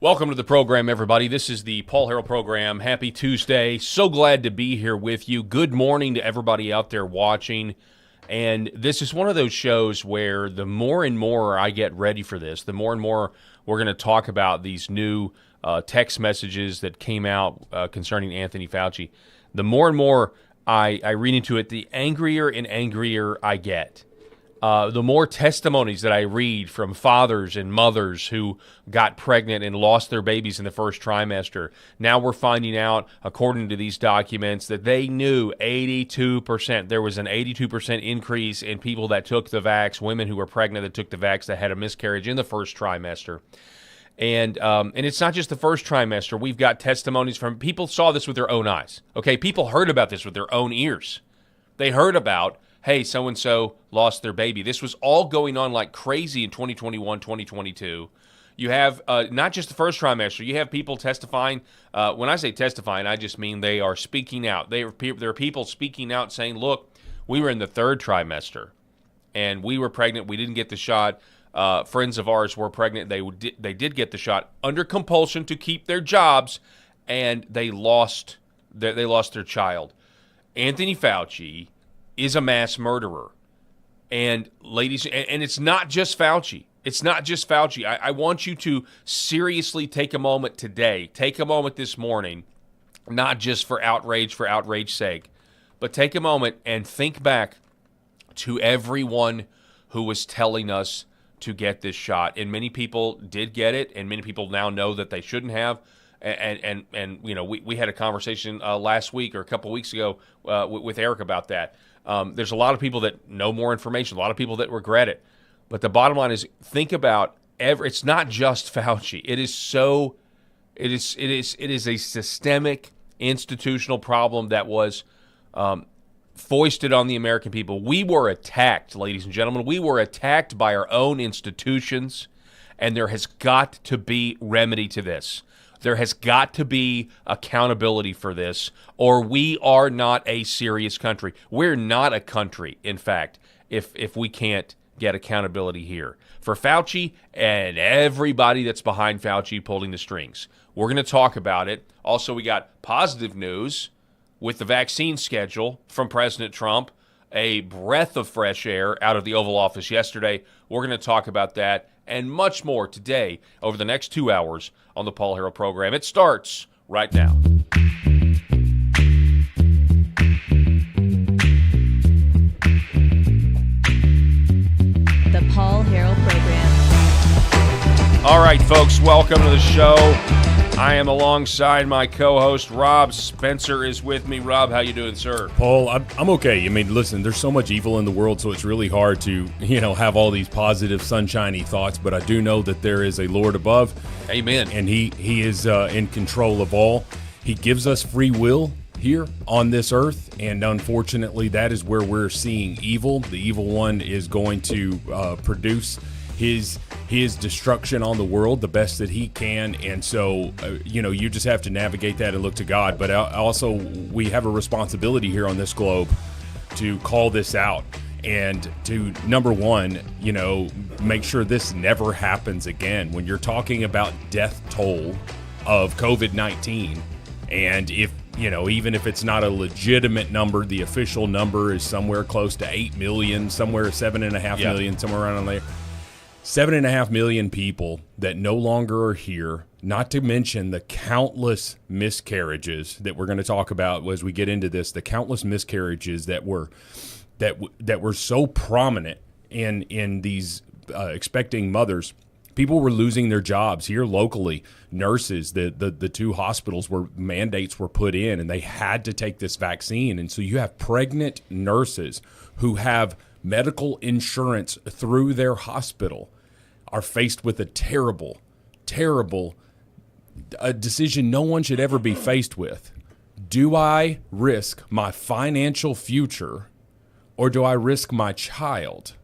Welcome to the program, everybody. This is the Paul Harrell program. Happy Tuesday. So glad to be here with you. Good morning to everybody out there watching. And this is one of those shows where the more and more I get ready for this, the more and more we're going to talk about these new text messages that came out concerning Anthony Fauci. The more and more I read into it, the angrier and angrier I get. The more testimonies that I read from fathers and mothers who got pregnant and lost their babies in the first trimester. Now we're finding out, according to these documents, that they knew 82%. There was an 82% increase in people that took the vax, women who were pregnant that took the vax that had a miscarriage in the first trimester. And it's not just the first trimester. We've got testimonies from people saw this with their own eyes. Okay, people heard about this with their own ears. They heard about, hey, so-and-so lost their baby. This was all going on like crazy in 2021, 2022. You have not just the first trimester. You have people testifying. When I say testifying, I just mean they are speaking out. There are people speaking out saying, look, we were in the third trimester, and we were pregnant. We didn't get the shot. Friends of ours were pregnant. They did get the shot under compulsion to keep their jobs, and they lost their child. Anthony Fauci is a mass murderer. And ladies, and it's not just Fauci. It's not just Fauci. I want you to seriously take a moment today, take a moment this morning, not just for outrage's sake, but take a moment and think back to everyone who was telling us to get this shot. And many people did get it, and many people now know that they shouldn't have. And you know, we had a conversation last week or a couple weeks ago with Eric about that. There's a lot of people that know more information, a lot of people that regret it. But the bottom line is, think about it's not just Fauci. It is a systemic institutional problem that was foisted on the American people. We were attacked, ladies and gentlemen. We were attacked by our own institutions, and there has got to be remedy to this. There has got to be accountability for this, or we are not a serious country. We're not a country, in fact, if we can't get accountability here. For Fauci and everybody that's behind Fauci pulling the strings. We're going to talk about it. Also, we got positive news with the vaccine schedule from President Trump, a breath of fresh air out of the Oval Office yesterday. We're going to talk about that and much more today over the next 2 hours on the Paul Harrell program. It starts right now. The Paul Harrell program. All right, folks, welcome to the show. I am alongside my co-host, Rob Spencer is with me. Rob, how you doing, sir? Paul, I'm okay. I mean, listen, there's so much evil in the world, so it's really hard to, have all these positive, sunshiny thoughts, but I do know that there is a Lord above. Amen. And he is in control of all. He gives us free will here on this earth, and unfortunately, that is where we're seeing evil. The evil one is going to produce his destruction on the world the best that he can, and so you just have to navigate that and look to God. But also, we have a responsibility here on this globe to call this out and to, number one, make sure this never happens again. When you're talking about death toll of COVID-19, and if even if it's not a legitimate number, the official number is somewhere close to 8 million, somewhere 7.5 million, somewhere around there. 7.5 million people that no longer are here, not to mention the countless miscarriages that we're going to talk about as we get into this, the countless miscarriages that were so prominent in these expecting mothers. People were losing their jobs here locally. Nurses, the two hospitals where mandates were put in, and they had to take this vaccine. And so you have pregnant nurses who have medical insurance through their hospital are faced with a terrible decision no one should ever be faced with. Do I risk my financial future, or do I risk my child?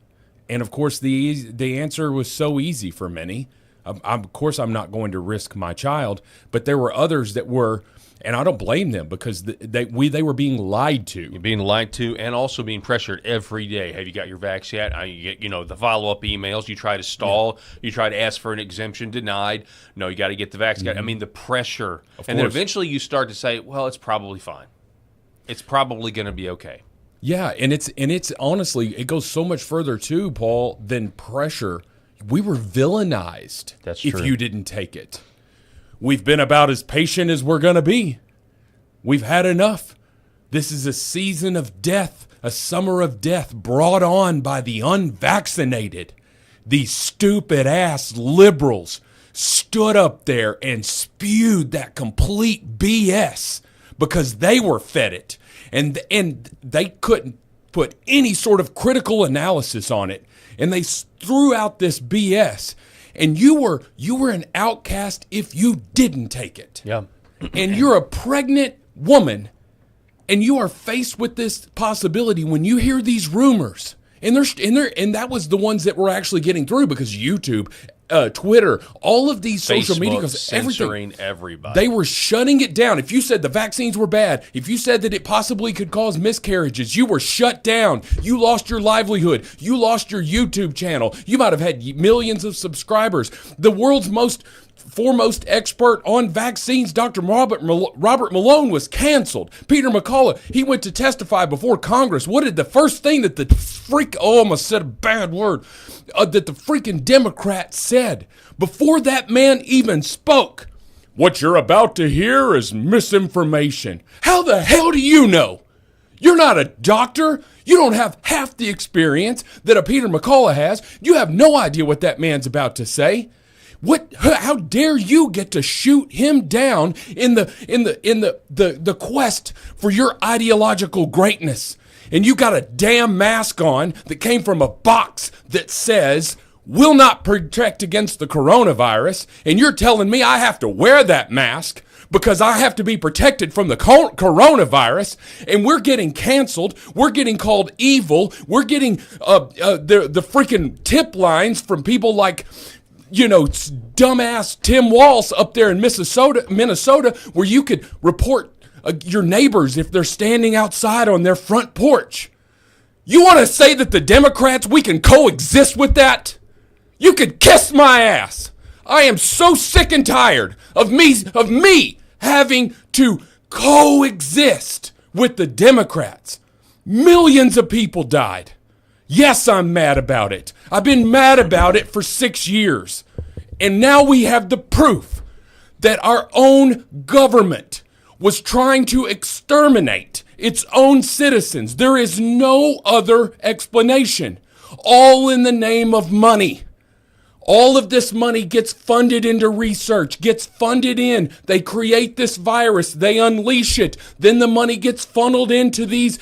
And of course, the answer was so easy for many. Of course, I'm not going to risk my child. But there were others that were, and I don't blame them because they were being lied to. You're being lied to and also being pressured every day. Have you got your vax yet? You get, the follow-up emails. You try to stall. Yeah. You try to ask for an exemption, denied. No, you got to get the vax. Mm-hmm. I mean, the pressure. And then eventually you start to say, well, it's probably fine. It's probably going to be okay. Yeah, and it's honestly, it goes so much further too, Paul, than pressure. We were villainized. That's true. If you didn't take it. We've been about as patient as we're going to be. We've had enough. This is a season of death, a summer of death brought on by the unvaccinated. These stupid-ass liberals stood up there and spewed that complete BS because they were fed it. And they couldn't put any sort of critical analysis on it. And they threw out this BS. And you were an outcast if you didn't take it. Yeah. And you're a pregnant woman, and you are faced with this possibility when you hear these rumors. And that was the ones that were actually getting through because YouTube, Twitter, all of these social media, censoring everybody. They were shutting it down. If you said the vaccines were bad, if you said that it possibly could cause miscarriages, you were shut down. You lost your livelihood. You lost your YouTube channel. You might have had millions of subscribers. The world's foremost expert on vaccines, Dr. Robert Malone, was canceled. Peter McCullough, he went to testify before Congress. What did the first thing that I almost said a bad word, that the freaking Democrats said before that man even spoke? What you're about to hear is misinformation. How the hell do you know? You're not a doctor. You don't have half the experience that a Peter McCullough has. You have no idea what that man's about to say. How dare you get to shoot him down in the quest for your ideological greatness? And you got a damn mask on that came from a box that says will not protect against the coronavirus, and you're telling me I have to wear that mask because I have to be protected from the coronavirus, and we're getting canceled, we're getting called evil, we're getting the freaking tip lines from people like dumbass Tim Walz up there in Minnesota, where you could report your neighbors if they're standing outside on their front porch. You want to say that the Democrats, we can coexist with that? You could kiss my ass. I am so sick and tired of me having to coexist with the Democrats. Millions of people died. Yes, I'm mad about it. I've been mad about it for 6 years. And now we have the proof that our own government was trying to exterminate its own citizens. There is no other explanation. All in the name of money. All of this money gets funded into research, gets funded in. They create this virus. They unleash it. Then the money gets funneled into these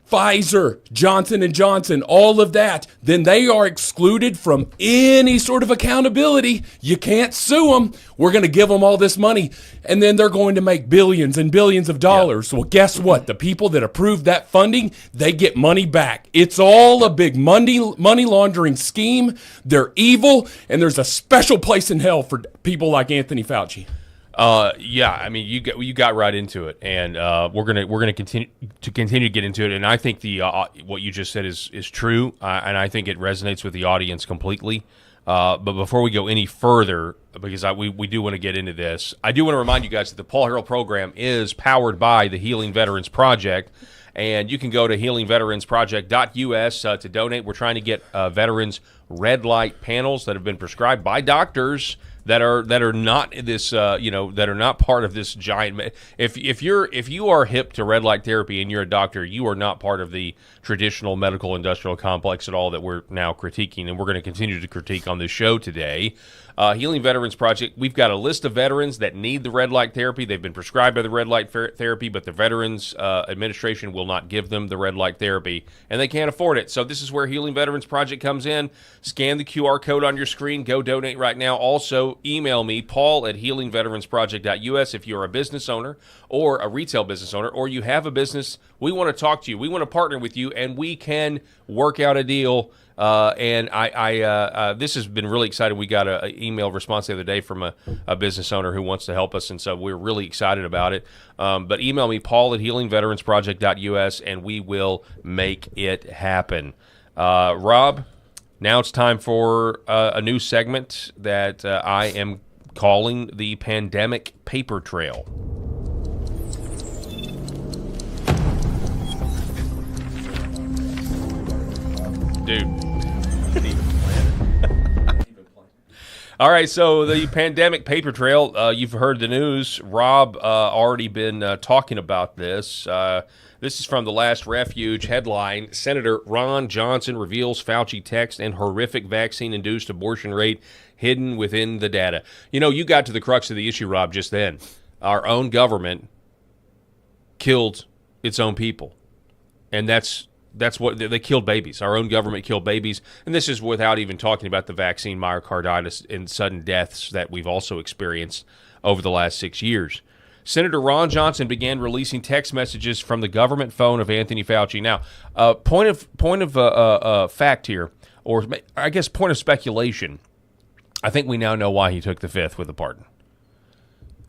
Pfizer, Johnson & Johnson, all of that. Then they are excluded from any sort of accountability. You can't sue them. We're going to give them all this money, and then they're going to make billions and billions of dollars. Well, guess what? The people that approved that funding, they get money back. It's all a big money laundering scheme. They're evil, and there's a special place in hell for people like Anthony Fauci. Yeah, I mean, you got right into it, and we're gonna continue to get into it. And I think what you just said is true, and I think it resonates with the audience completely. But before we go any further, because we do want to get into this, I do want to remind you guys that the Paul Harrell program is powered by the Healing Veterans Project. And you can go to healingveteransproject.us to donate. We're trying to get veterans red light panels that have been prescribed by doctors that are not this that are not part of this giant. If you are hip to red light therapy and you're a doctor, you are not part of the traditional medical industrial complex at all that we're now critiquing, and we're going to continue to critique on this show today. Healing Veterans Project, we've got a list of veterans that need the red light therapy. They've been prescribed by the red light therapy, but the Veterans Administration will not give them the red light therapy, and they can't afford it. So this is where Healing Veterans Project comes in. Scan the QR code on your screen. Go donate right now. Also, email me, paul@healingveteransproject.us, if you're a business owner or a retail business owner, or you have a business. We want to talk to you. We want to partner with you, and we can work out a deal And this has been really exciting. We got an email response the other day from a business owner who wants to help us, and so we're really excited about it. But email me, paul@healingveteransproject.us, and we will make it happen. Rob, now it's time for a new segment that I am calling the Pandemic Paper Trail. Dude. All right, so the Pandemic Paper Trail, you've heard the news. Rob already been talking about this. This is from The Last Refuge. Headline, Senator Ron Johnson reveals Fauci text and horrific vaccine-induced abortion rate hidden within the data. You know, you got to the crux of the issue, Rob, just then. Our own government killed its own people. And that's what they killed babies. Our own government killed babies. And this is without even talking about the vaccine myocarditis and sudden deaths that we've also experienced over the last 6 years. Senator Ron Johnson began releasing text messages from the government phone of Anthony Fauci. Now, point of fact here, or I guess point of speculation, I think we now know why he took the fifth with the pardon.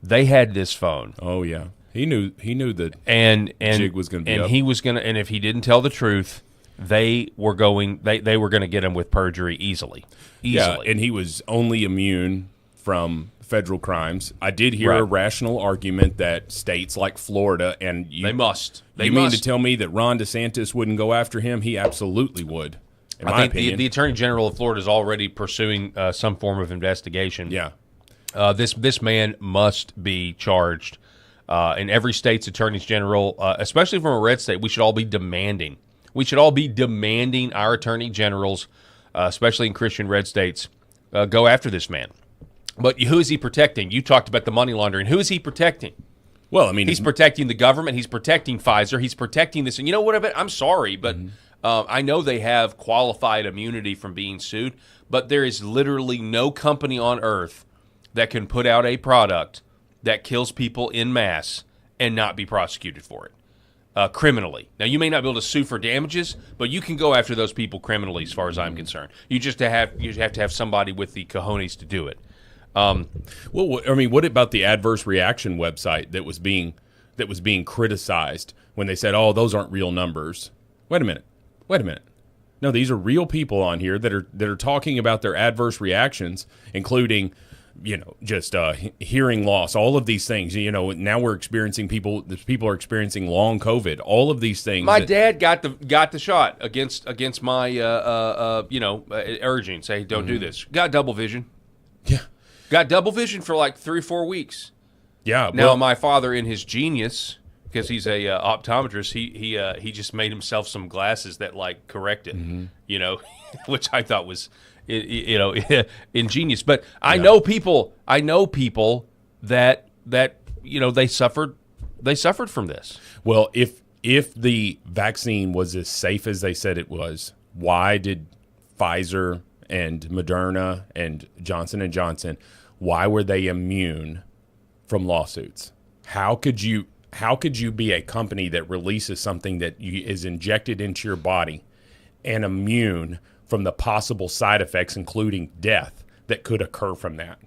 They had this phone. Oh, yeah. He knew that and jig was going to be and up. he was going to, and if he didn't tell the truth, they were going to get him with perjury easily. Yeah, and he was only immune from federal crimes. I did hear a rational argument that states like Florida and they must. You mean to tell me that Ron DeSantis wouldn't go after him? He absolutely would. I think the Attorney General of Florida is already pursuing some form of investigation. Yeah, this man must be charged. In every state's attorneys general, especially from a red state, we should all be demanding. We should all be demanding our attorney generals, especially in Christian red states, go after this man. But who is he protecting? You talked about the money laundering. Who is he protecting? Well, I mean, he's protecting the government. He's protecting Pfizer. He's protecting this. And you know what? I'm sorry, but I know they have qualified immunity from being sued, but there is literally no company on earth that can put out a product that kills people en masse and not be prosecuted for it criminally. Now, you may not be able to sue for damages, but you can go after those people criminally as far as I'm concerned. You have to have somebody with the cojones to do it. Well, I mean, what about the adverse reaction website that was being criticized when they said, "Oh, those aren't real numbers"? Wait a minute. No, these are real people on here that are talking about their adverse reactions, including, just hearing loss, all of these things. Now we're experiencing people are experiencing long COVID, all of these things. My dad got the shot against my urging, say don't do this. Got double vision. Yeah. Got double vision for like 3 or 4 weeks. Yeah. Now my father, in his genius, because he's a optometrist, he just made himself some glasses that like correct it, which I thought was ingenious. But I know people that they suffered from this. Well, if the vaccine was as safe as they said it was, why did Pfizer and Moderna and Johnson & Johnson, why were they immune from lawsuits? How could you be a company that releases something that is injected into your body and immune from the possible side effects, including death, that could occur from that?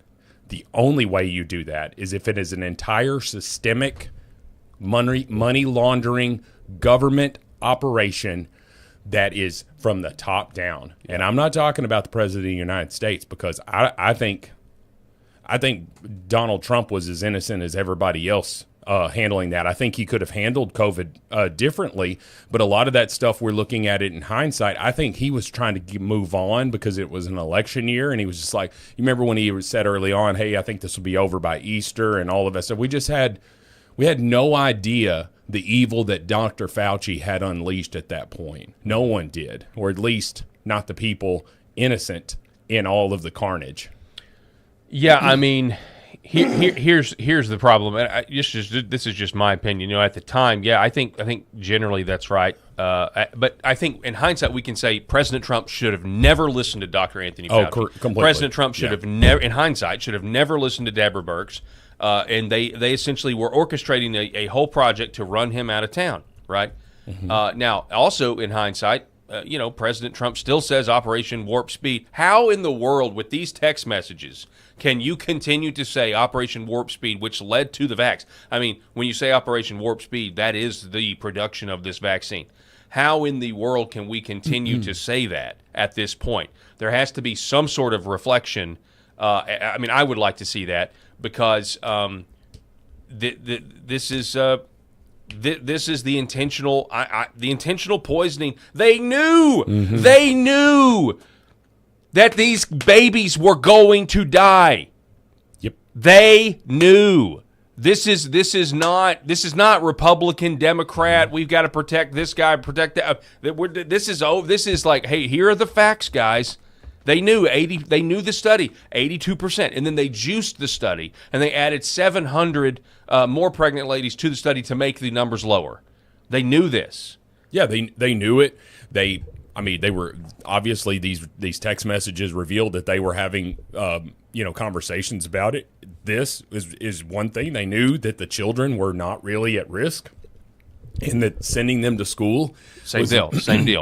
The only way you do that is if it is an entire systemic money laundering government operation that is from the top down. And I'm not talking about the president of the United States, because I think Donald Trump was as innocent as everybody else handling that. I think he could have handled COVID differently, but a lot of that stuff, we're looking at it in hindsight. I think he was trying to move on because it was an election year, and he was just like, you remember when he said early on, "Hey, I think this will be over by Easter," and all of that stuff. We had no idea the evil that Dr. Fauci had unleashed at that point. No one did, or at least not the people innocent in all of the carnage. Yeah, I mean, here's the problem. And this is just my opinion. At the time, I think generally that's right. But I think in hindsight, we can say President Trump should have never listened to Dr. Anthony Fauci. Completely. President Trump should have never, in hindsight, should have never listened to Deborah Birx. And they essentially were orchestrating a whole project to run him out of town, right? Mm-hmm. Now, also in hindsight, President Trump still says Operation Warp Speed. How in the world, with these text messages, can you continue to say Operation Warp Speed, which led to the vax? I mean, when you say Operation Warp Speed, that is the production of this vaccine. How in the world can we continue to say that at this point? There has to be some sort of reflection. I mean, I would like to see that because this is the intentional poisoning. They knew. They knew that these babies were going to die. Yep. They knew. This is not Republican, Democrat. We've got to protect this guy, protect that. This is like, hey, here are the facts, guys. They knew They knew the study, 82%, and then they juiced the study and they added 700 more pregnant ladies to the study to make the numbers lower. They knew this. Yeah, they knew it. They were obviously these text messages revealed that they were having conversations about it. This is one thing. They knew that the children were not really at risk, and that sending them to school same deal.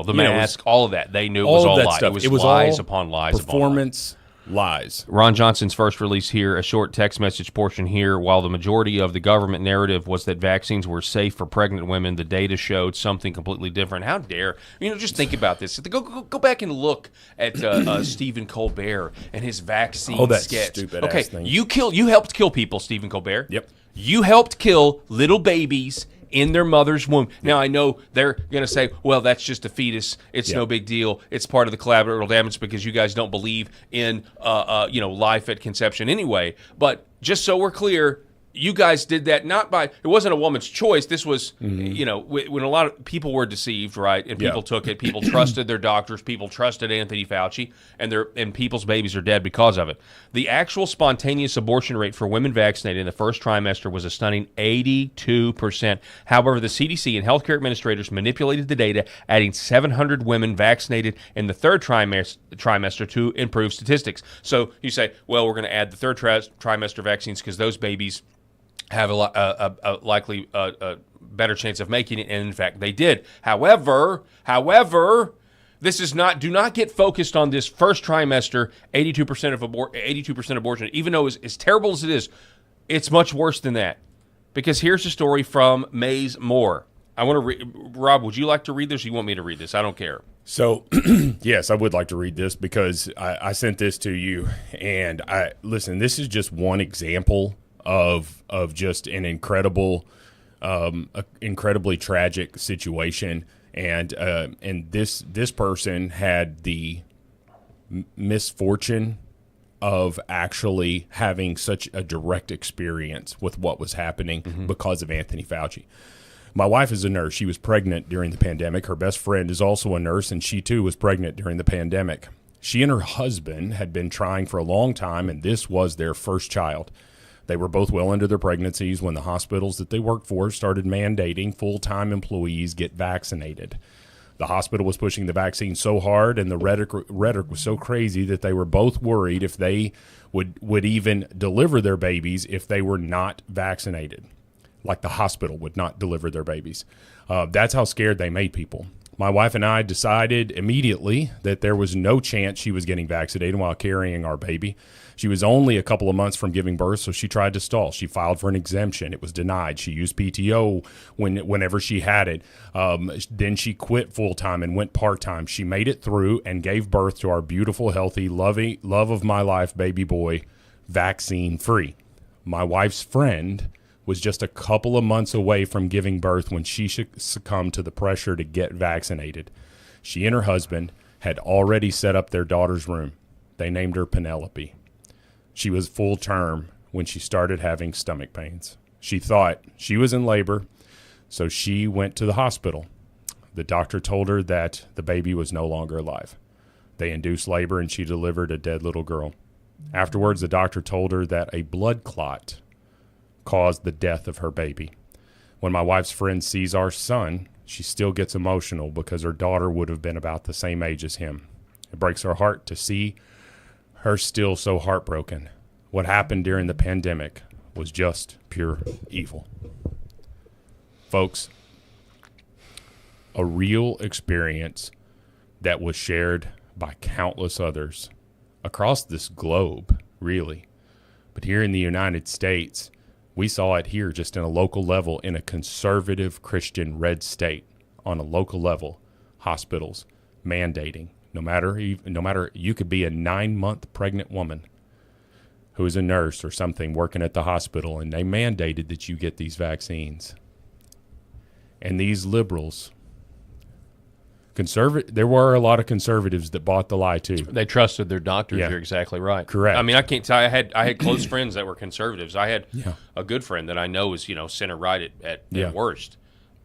The mask, all of that. They knew it was all lies. Stuff. It was lies upon lies performance lies. Ron Johnson's first release here, a short text message portion here. While the majority of the government narrative was that vaccines were safe for pregnant women, the data showed something completely different. How dare just think about this. Go back and look at Stephen Colbert and his vaccine sketch. Stupid okay, ass thing. You helped kill people, Stephen Colbert. Yep. You helped kill little babies in their mother's womb. Now, I know they're going to say, well, that's just a fetus. It's no big deal. It's part of the collateral damage because you guys don't believe in, life at conception anyway. But just so we're clear, you guys did that not by, it wasn't a woman's choice. This was, when a lot of people were deceived, right? And people took it. People trusted their doctors. People trusted Anthony Fauci, and people's babies are dead because of it. The actual spontaneous abortion rate for women vaccinated in the first trimester was a stunning 82%. However, the CDC and healthcare administrators manipulated the data, adding 700 women vaccinated in the third trimester to improve statistics. So you say, well, we're going to add the third trimester vaccines because those babies have a likely better chance of making it, and in fact they did. However, this is not. Do not get focused on this first trimester. 82% abortion. Even though as terrible as it is, it's much worse than that. Because here's a story from Maze Moore. I want to Rob, would you like to read this? Or you want me to read this? I don't care. So, yes, I would like to read this because I sent this to you, and listen. This is just one example of just an incredibly tragic situation, and this person had the misfortune of actually having such a direct experience with what was happening because of Anthony Fauci. My wife is a nurse. She was pregnant during the pandemic. Her best friend is also a nurse, and she too was pregnant during the pandemic. She and her husband had been trying for a long time, and this was their first child. They were both well into their pregnancies when the hospitals that they worked for started mandating full-time employees get vaccinated. The hospital was pushing the vaccine so hard and the rhetoric was so crazy that they were both worried if they would even deliver their babies if they were not vaccinated, like the hospital would not deliver their babies. That's how scared they made people. My wife and I decided immediately that there was no chance she was getting vaccinated while carrying our baby. She was only a couple of months from giving birth, so she tried to stall. She filed for an exemption. It was denied. She used PTO whenever she had it. Then she quit full-time and went part-time. She made it through and gave birth to our beautiful, healthy, love of my life baby boy, vaccine-free. My wife's friend was just a couple of months away from giving birth when she succumbed to the pressure to get vaccinated. She and her husband had already set up their daughter's room. They named her Penelope. She was full term when she started having stomach pains. She thought she was in labor, so she went to the hospital. The doctor told her that the baby was no longer alive. They induced labor and she delivered a dead little girl. Afterwards, the doctor told her that a blood clot caused the death of her baby. When my wife's friend sees our son, she still gets emotional because her daughter would have been about the same age as him. It breaks her heart to see her still so heartbroken. What happened during the pandemic was just pure evil. Folks, a real experience that was shared by countless others across this globe, really. But here in the United States, we saw it here just in a local level in a conservative Christian red state on a local level, hospitals mandating, no matter you could be a 9-month pregnant woman who is a nurse or something working at the hospital, and they mandated that you get these vaccines. And these liberals, there were a lot of conservatives that bought the lie too. They trusted their doctors. Yeah. You're exactly right. Correct. I mean, I can't tell. I had close friends that were conservatives. I had a good friend that I know is center right at worst.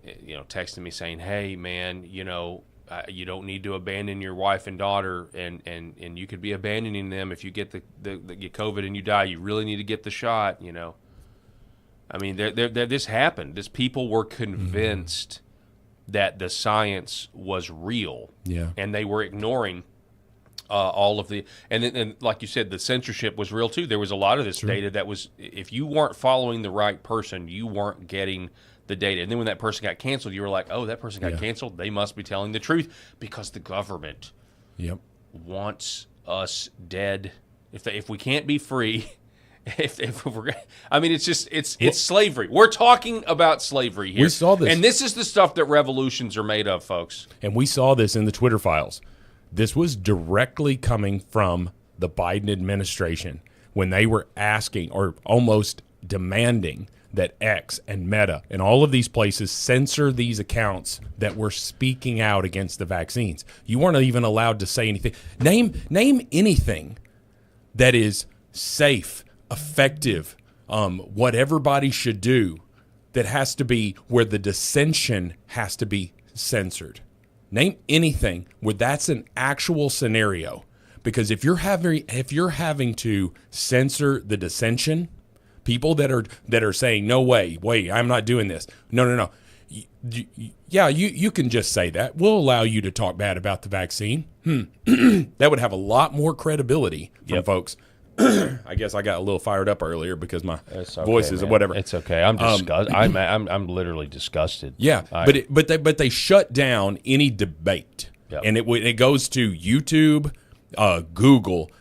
Texting me saying, "Hey, man, you don't need to abandon your wife and daughter, and you could be abandoning them if you get the get COVID and you die. You really need to get the shot." I mean, this happened. This people were convinced that the science was real, and they were ignoring all of the and like you said, the censorship was real too. There was a lot of this data that was, if you weren't following the right person, you weren't getting the data. And then when that person got canceled, you were like, oh, that person got canceled. They must be telling the truth because the government wants us dead. If we can't be free. If we're, I mean, it's slavery. We're talking about slavery here. We saw this. And this is the stuff that revolutions are made of, folks. And we saw this in the Twitter files. This was directly coming from the Biden administration when they were asking or almost demanding that X and Meta and all of these places censor these accounts that were speaking out against the vaccines. You weren't even allowed to say anything. Name anything that is safe, effective, what everybody should do, that has to be where the dissension has to be censored. Name anything where that's an actual scenario, because if you're having to censor the dissension, people that are saying no way, wait, I'm not doing this. No. You can just say that. We'll allow you to talk bad about the vaccine. That would have a lot more credibility from folks. I guess I got a little fired up earlier because my voice is whatever. It's okay. I'm disgusted. I'm literally disgusted. Yeah, but they shut down any debate, and it goes to YouTube, Google,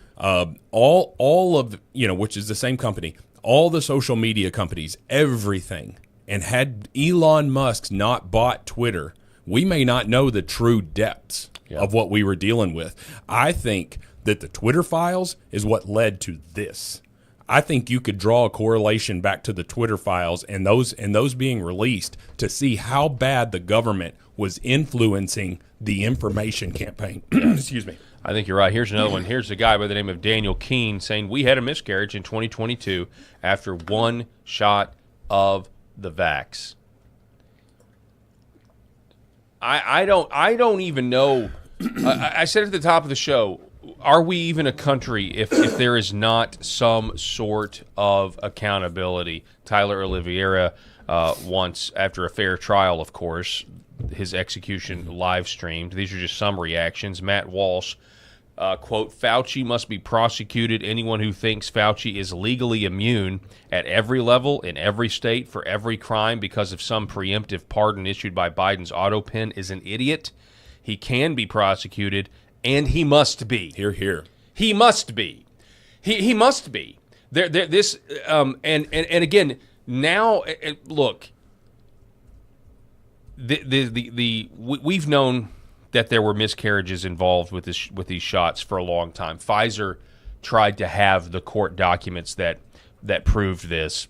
all of which is the same company, all the social media companies, everything. And had Elon Musk not bought Twitter, we may not know the true depths of what we were dealing with. I think that the Twitter files is what led to this. I think you could draw a correlation back to the Twitter files and those being released to see how bad the government was influencing the information campaign. Excuse me. I think you're right. Here's another one. Here's a guy by the name of Daniel Keene saying, we had a miscarriage in 2022 after one shot of the vax. I don't even know. I said at the top of the show, are we even a country if there is not some sort of accountability? Tyler Oliveira once, after a fair trial, of course, his execution live streamed. These are just some reactions. Matt Walsh, quote, Fauci must be prosecuted. Anyone who thinks Fauci is legally immune at every level, in every state, for every crime because of some preemptive pardon issued by Biden's auto pen is an idiot. He can be prosecuted. And he must be. Hear, hear. He must be. He must be. This and again now. Look, we've known that there were miscarriages involved with these shots for a long time. Pfizer tried to have the court documents that proved this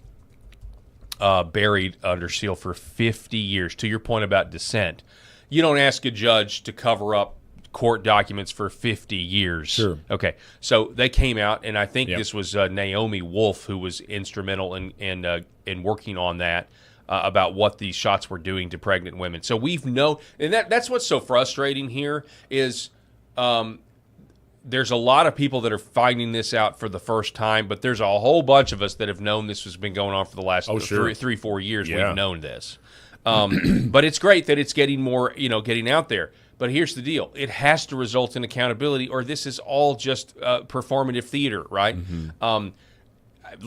buried under seal for 50 years. To your point about dissent, you don't ask a judge to cover up court documents for 50 years. Sure. Okay. So they came out, and I think this was Naomi Wolf who was instrumental in working on that about what these shots were doing to pregnant women. So we've known, and that's what's so frustrating here is there's a lot of people that are finding this out for the first time, but there's a whole bunch of us that have known this has been going on for the last 3-4 years. Yeah. We've known this. But it's great that it's getting more, getting out there. But here's the deal. It has to result in accountability, or this is all just performative theater, right? Mm-hmm. A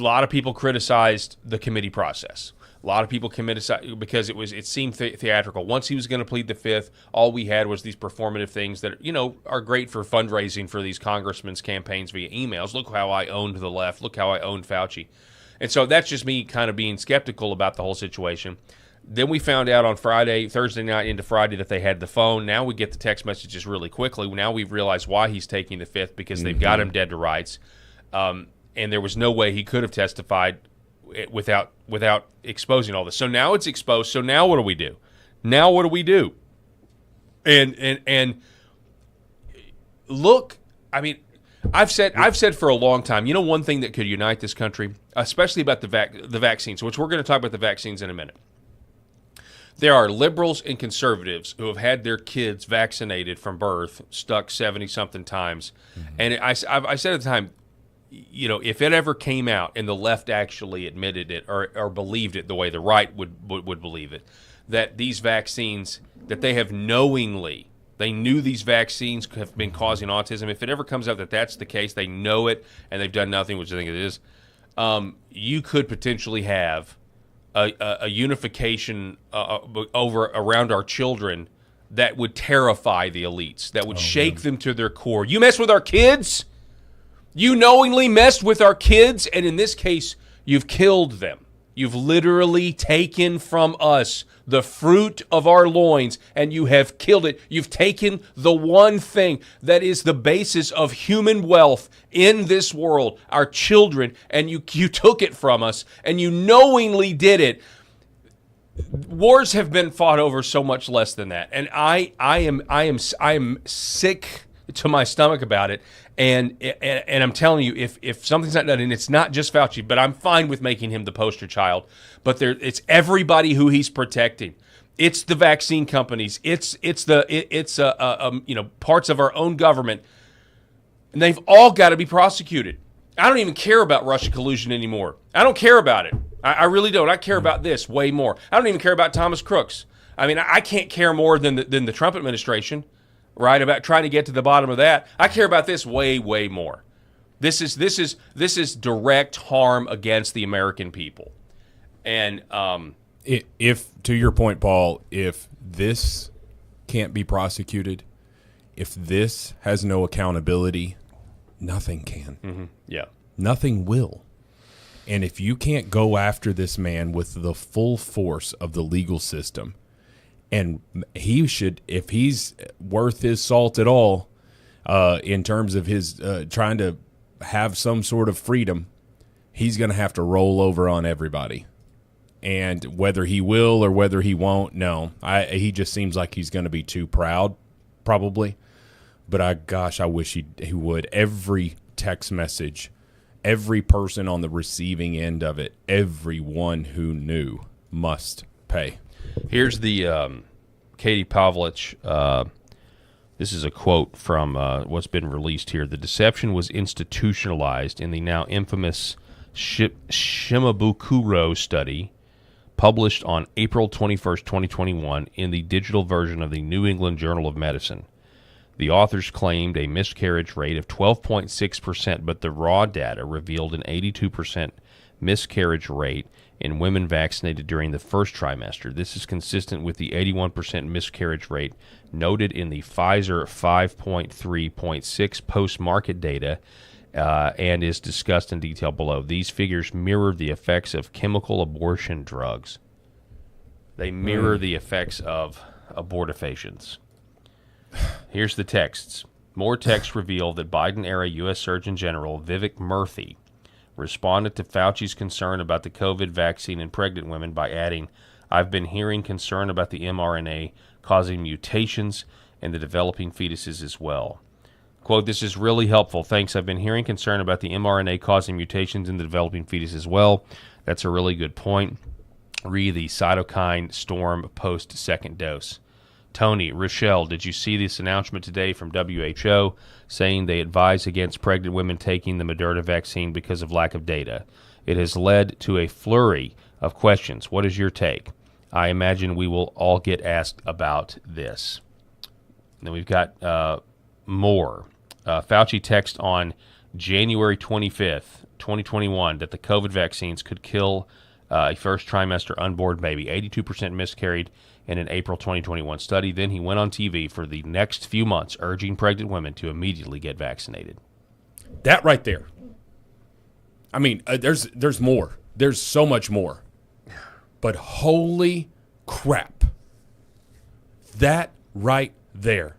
lot of people criticized the committee process. A lot of people committed because it seemed theatrical. Once he was going to plead the fifth, all we had was these performative things that are great for fundraising for these congressmen's campaigns via emails. Look how I owned the left. Look how I owned Fauci. And so that's just me kind of being skeptical about the whole situation. Then we found out on Thursday night into Friday, that they had the phone. Now we get the text messages really quickly. Now we've realized why he's taking the fifth, because they've got him dead to rights. And there was no way he could have testified without exposing all this. So now it's exposed. So now what do we do? And look, I mean, I've said for a long time, one thing that could unite this country, especially about the vaccines, which we're going to talk about the vaccines in a minute. There are liberals and conservatives who have had their kids vaccinated from birth, stuck 70-something times. Mm-hmm. And I said at the time, if it ever came out and the left actually admitted it or believed it the way the right would believe it, that these vaccines, that they have knowingly, they knew these vaccines have been causing autism. If it ever comes out that that's the case, they know it and they've done nothing, which I think it is, you could potentially have a unification around our children that would terrify the elites, that would shake them to their core. You mess with our kids? You knowingly messed with our kids, and in this case, you've killed them. You've literally taken from us the fruit of our loins, and you have killed it. You've taken the one thing that is the basis of human wealth in this world, our children, and you took it from us, and you knowingly did it. Wars have been fought over so much less than that, and I am sick to my stomach about it. And I'm telling you, if something's not done, and it's not just Fauci, but I'm fine with making him the poster child. But it's everybody who he's protecting. It's the vaccine companies. It's parts of our own government, and they've all got to be prosecuted. I don't even care about Russia collusion anymore. I don't care about it. I really don't. I care about this way more. I don't even care about Thomas Crooks. I mean, I can't care more than the Trump administration. Right, about trying to get to the bottom of that. I care about this way, way more. This is direct harm against the American people. And if to your point, Paul, if this can't be prosecuted, if this has no accountability, nothing can. Mm-hmm. Yeah, nothing will. And if you can't go after this man with the full force of the legal system, and he should, if he's worth his salt at all, in terms of his trying to have some sort of freedom, he's going to have to roll over on everybody. And whether he will or whether he won't, no. He just seems like he's going to be too proud, probably. But I wish he would. Every text message, every person on the receiving end of it, everyone who knew must pay. Here's the Katie Pavlich. This is a quote from what's been released here. The deception was institutionalized in the now infamous Shimabukuro study published on April 21st, 2021 in the digital version of the New England Journal of Medicine. The authors claimed a miscarriage rate of 12.6%, but the raw data revealed an 82% miscarriage rate in women vaccinated during the first trimester. This is consistent with the 81% miscarriage rate noted in the Pfizer 5.3.6 post-market data and is discussed in detail below. These figures mirror the effects of chemical abortion drugs. They mirror the effects of abortifacients. Here's the texts. More texts reveal that Biden-era U.S. Surgeon General Vivek Murthy responded to Fauci's concern about the COVID vaccine in pregnant women by adding, "I've been hearing concern about the mRNA causing mutations in the developing fetuses as well." Quote, "This is really helpful. Thanks. I've been hearing concern about the mRNA causing mutations in the developing fetus as well. That's a really good point. Re the cytokine storm post-second dose." Tony, Rochelle, did you see this announcement today from WHO saying they advise against pregnant women taking the Moderna vaccine because of lack of data? It has led to a flurry of questions. What is your take? I imagine we will all get asked about this. And then we've got more. Fauci text on January 25th, 2021, that the COVID vaccines could kill A first trimester unborn baby, 82% miscarried in an April 2021 study. Then he went on TV for the next few months urging pregnant women to immediately get vaccinated. That right there. I mean, there's more. There's so much more. But holy crap. That right there.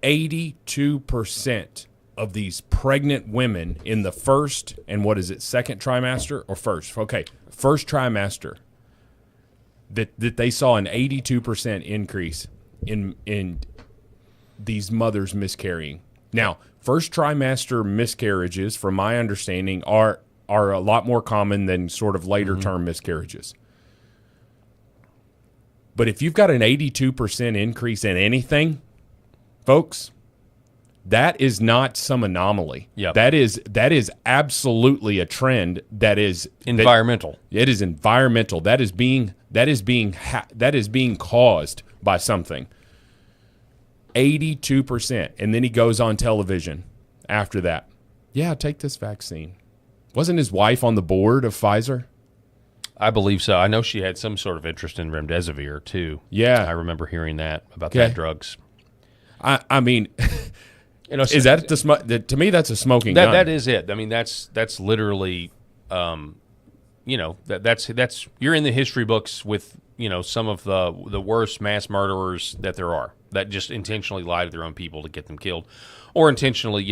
82% of these pregnant women in the first, and what is it, second trimester or first? Okay, first trimester, that they saw an 82% increase in these mothers miscarrying. Now, first trimester miscarriages, from my understanding, are a lot more common than sort of later term miscarriages. But if you've got an 82% increase in anything, folks, that is not some anomaly. Yep. That is absolutely a trend that is environmental. It is environmental. That is being caused by something. 82%. And then he goes on television after that. Yeah, take this vaccine. Wasn't his wife on the board of Pfizer? I believe so. I know she had some sort of interest in remdesivir too. Yeah. I remember hearing that about that drugs. I mean, is that to me that's a smoking gun. That is it. I mean, that's literally, that's you're in the history books with some of the worst mass murderers that there are, that just intentionally lie to their own people to get them killed, or intentionally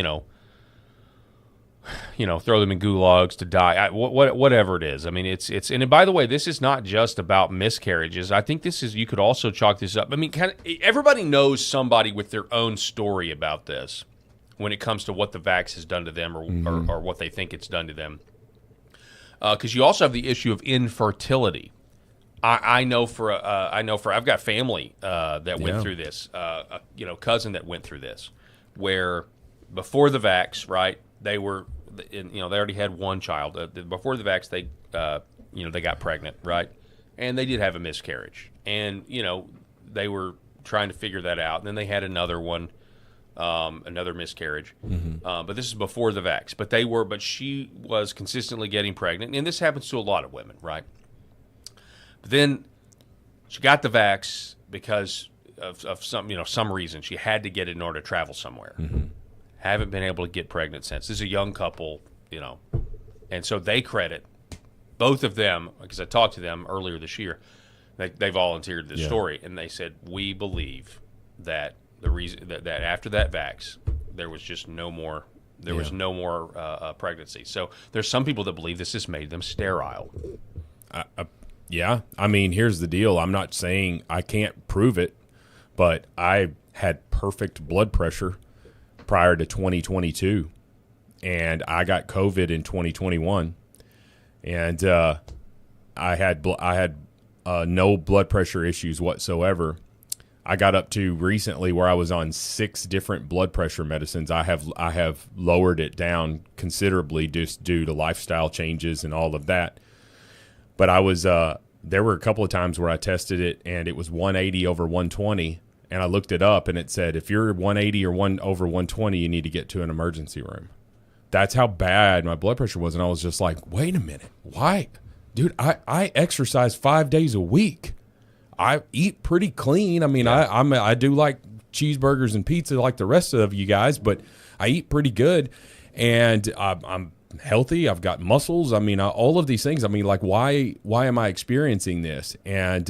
throw them in gulags to die. Whatever it is. I mean, it's and by the way, this is not just about miscarriages. I think you could also chalk this up. I mean, everybody knows somebody with their own story about this when it comes to what the vax has done to them or what they think it's done to them. Because you also have the issue of infertility. I've got family that went through this, cousin that went through this, where before the vax, right, they already had one child. Before the vax, they got pregnant, right, and they did have a miscarriage, and they were trying to figure that out. And then they had another one, another miscarriage, but this is before the vax. But she was consistently getting pregnant, and this happens to a lot of women, right? But then she got the vax because of some reason. She had to get it in order to travel somewhere. Haven't been able to get pregnant since. This is a young couple, and so they credit both of them, because I talked to them earlier this year. They volunteered this story, and they said, we believe that the reason that after that vax, there was just no more. There was no more pregnancy. So there's some people that believe this has made them sterile. Yeah, I mean, here's the deal. I'm not saying I can't prove it, but I had perfect blood pressure prior to 2022, and I got COVID in 2021, and I had no blood pressure issues whatsoever. I got up to recently where I was on 6 different blood pressure medicines. I have lowered it down considerably just due to lifestyle changes and all of that. But I was there were a couple of times where I tested it and it was 180 over 120, and I looked it up and it said if you're 180 or over 120, you need to get to an emergency room. That's how bad my blood pressure was, and I was just like, wait a minute, why, dude? I exercise 5 days a week. I eat pretty clean. I mean, I do like cheeseburgers and pizza like the rest of you guys, but I eat pretty good, and I'm healthy. I've got muscles. I mean, all of these things. I mean, like, why am I experiencing this? And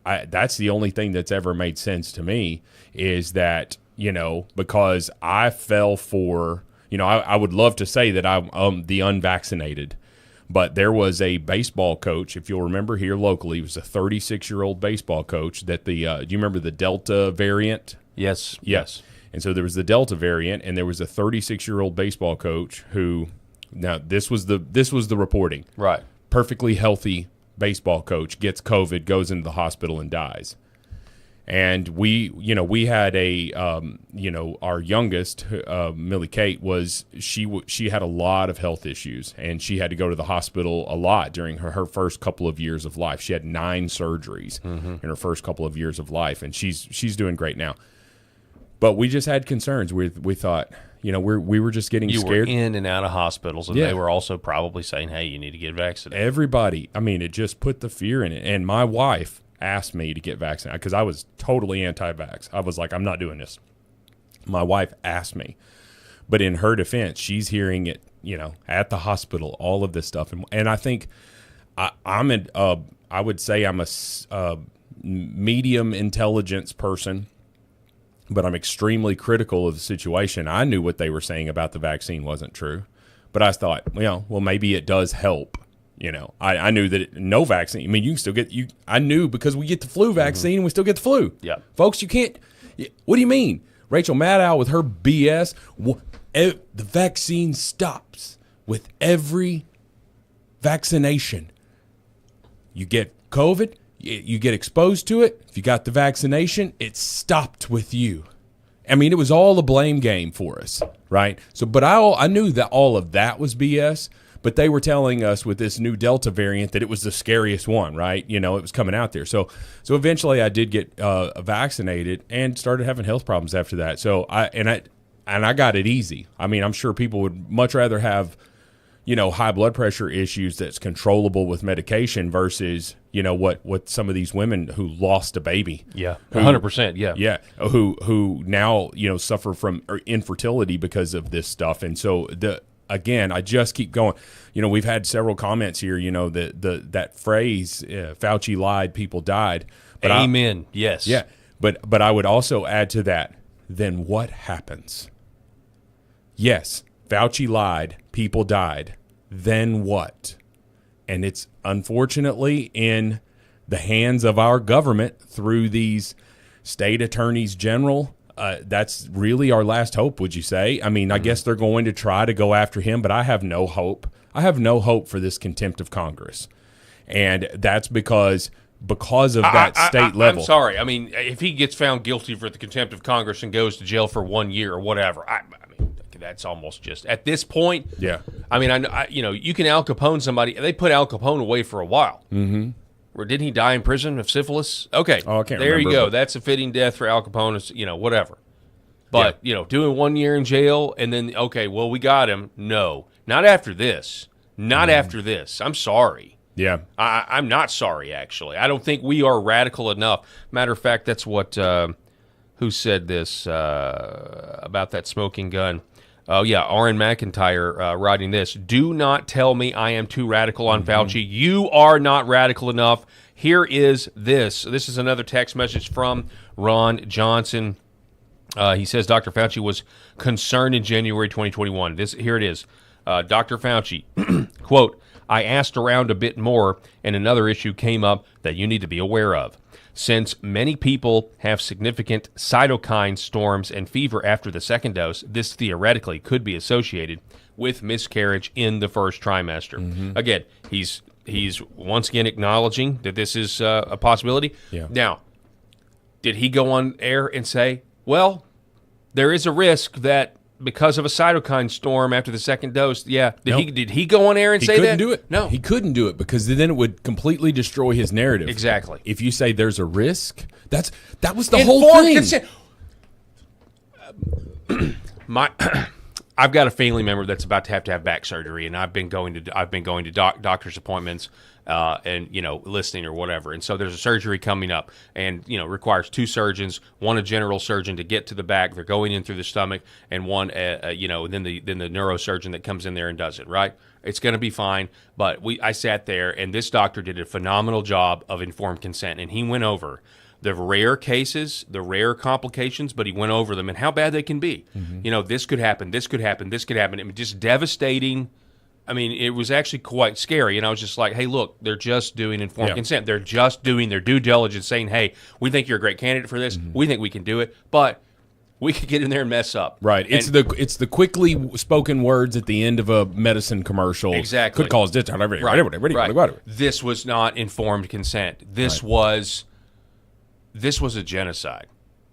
that's the only thing that's ever made sense to me is that, because I fell for, I would love to say that I'm the unvaccinated, but there was a baseball coach, if you'll remember here locally, he was a 36-year-old baseball coach that do you remember the Delta variant? Yes. And so there was the Delta variant, and there was a 36-year-old baseball coach who, now this was the reporting. Right. Perfectly healthy baseball coach gets COVID, goes into the hospital and dies. And we had our youngest, Millie Kate, she had a lot of health issues, and she had to go to the hospital a lot during her first couple of years of life. She had 9 surgeries in her first couple of years of life, and she's doing great now. But we just had concerns. We thought, we were just getting you scared. were in and out of hospitals, and Yeah. they were also probably saying, hey, you need to get vaccinated. Everybody, I mean, it just put the fear in it. And my wife asked me to get vaccinated because I was totally anti-vax. I was like, I'm not doing this. My wife asked me. But in her defense, she's hearing it, at the hospital, all of this stuff. And I think I would say I'm a medium intelligence person, but I'm extremely critical of the situation. I knew what they were saying about the vaccine wasn't true, but I thought, well, maybe it does help. I knew that no vaccine. I mean, you can still get I knew because we get the flu vaccine, we still get the flu. Yeah, folks, you can't. What do you mean, Rachel Maddow with her BS? The vaccine stops with every vaccination. You get COVID, you get exposed to it. If you got the vaccination, it stopped with you. I mean, it was all a blame game for us, right? So, but I knew that all of that was BS, but they were telling us with this new Delta variant that it was the scariest one, right? It was coming out there. So eventually I did get vaccinated and started having health problems after that. So I got it easy. I mean, I'm sure people would much rather have high blood pressure issues that's controllable with medication versus, what some of these women who lost a baby. Yeah, 100%. Yeah. Yeah, who now, suffer from infertility because of this stuff. And so, again, I just keep going. We've had several comments here, that phrase, Fauci lied, people died. But Amen. Yes. Yeah, but I would also add to that, then what happens? Yes, Fauci lied, people died. Then what? And it's unfortunately in the hands of our government through these state attorneys general. That's really our last hope, would you say? I mean, I guess they're going to try to go after him, but I have no hope. I have no hope for this contempt of Congress. And that's because of that state level. I'm sorry. I mean, if he gets found guilty for the contempt of Congress and goes to jail for 1 year or whatever, I mean, that's almost just at this point. Yeah. I mean, you can Al Capone somebody. They put Al Capone away for a while. Mm-hmm. Or didn't he die in prison of syphilis? Okay. Oh, I can't there remember, you go. but That's a fitting death for Al Capone. Whatever. But doing 1 year in jail and then well, we got him. No, not after this. Not after this. I'm sorry. Yeah. I'm not sorry, actually. I don't think we are radical enough. Matter of fact, that's what, who said this about that smoking gun? Oh, yeah, Aaron McIntyre writing this. Do not tell me I am too radical on Fauci. You are not radical enough. Here is this. This is another text message from Ron Johnson. He says Dr. Fauci was concerned in January 2021. Here it is. Dr. Fauci, quote, I asked around a bit more, and another issue came up that you need to be aware of. Since many people have significant cytokine storms and fever after the second dose, this theoretically could be associated with miscarriage in the first trimester. Again, he's once again acknowledging that this is a possibility. Yeah. Now, did he go on air and say, well, there is a risk that because of a cytokine storm after the second dose, Did he go on air and say that? He couldn't do it. No. He couldn't do it because then it would completely destroy his narrative. Exactly. If you say there's a risk, that was the whole Informed thing. consent. I've got a family member that's about to have back surgery, and I've been going to doctor's appointments and listening or whatever. And so there's a surgery coming up, and requires two surgeons, one a general surgeon to get to the back. They're going in through the stomach, and one then the neurosurgeon that comes in there and does it. Right? It's going to be fine. But I sat there, and this doctor did a phenomenal job of informed consent, and he went over the rare cases, the rare complications, but he went over them and how bad they can be. This could happen, this could happen, this could happen. It was just devastating. I mean, it was actually quite scary. And I was just like, hey, look, they're just doing informed consent. They're just doing their due diligence, saying, hey, we think you're a great candidate for this. We think we can do it. But we could get in there and mess up. Right. It's the quickly spoken words at the end of a medicine commercial. Exactly. Could cause this. Right. This was not informed consent. This was a genocide.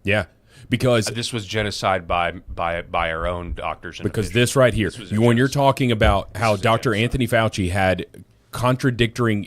Yeah, because this was genocide by our own doctors. Because this right here, when you're talking about how Dr. Anthony Fauci had contradicting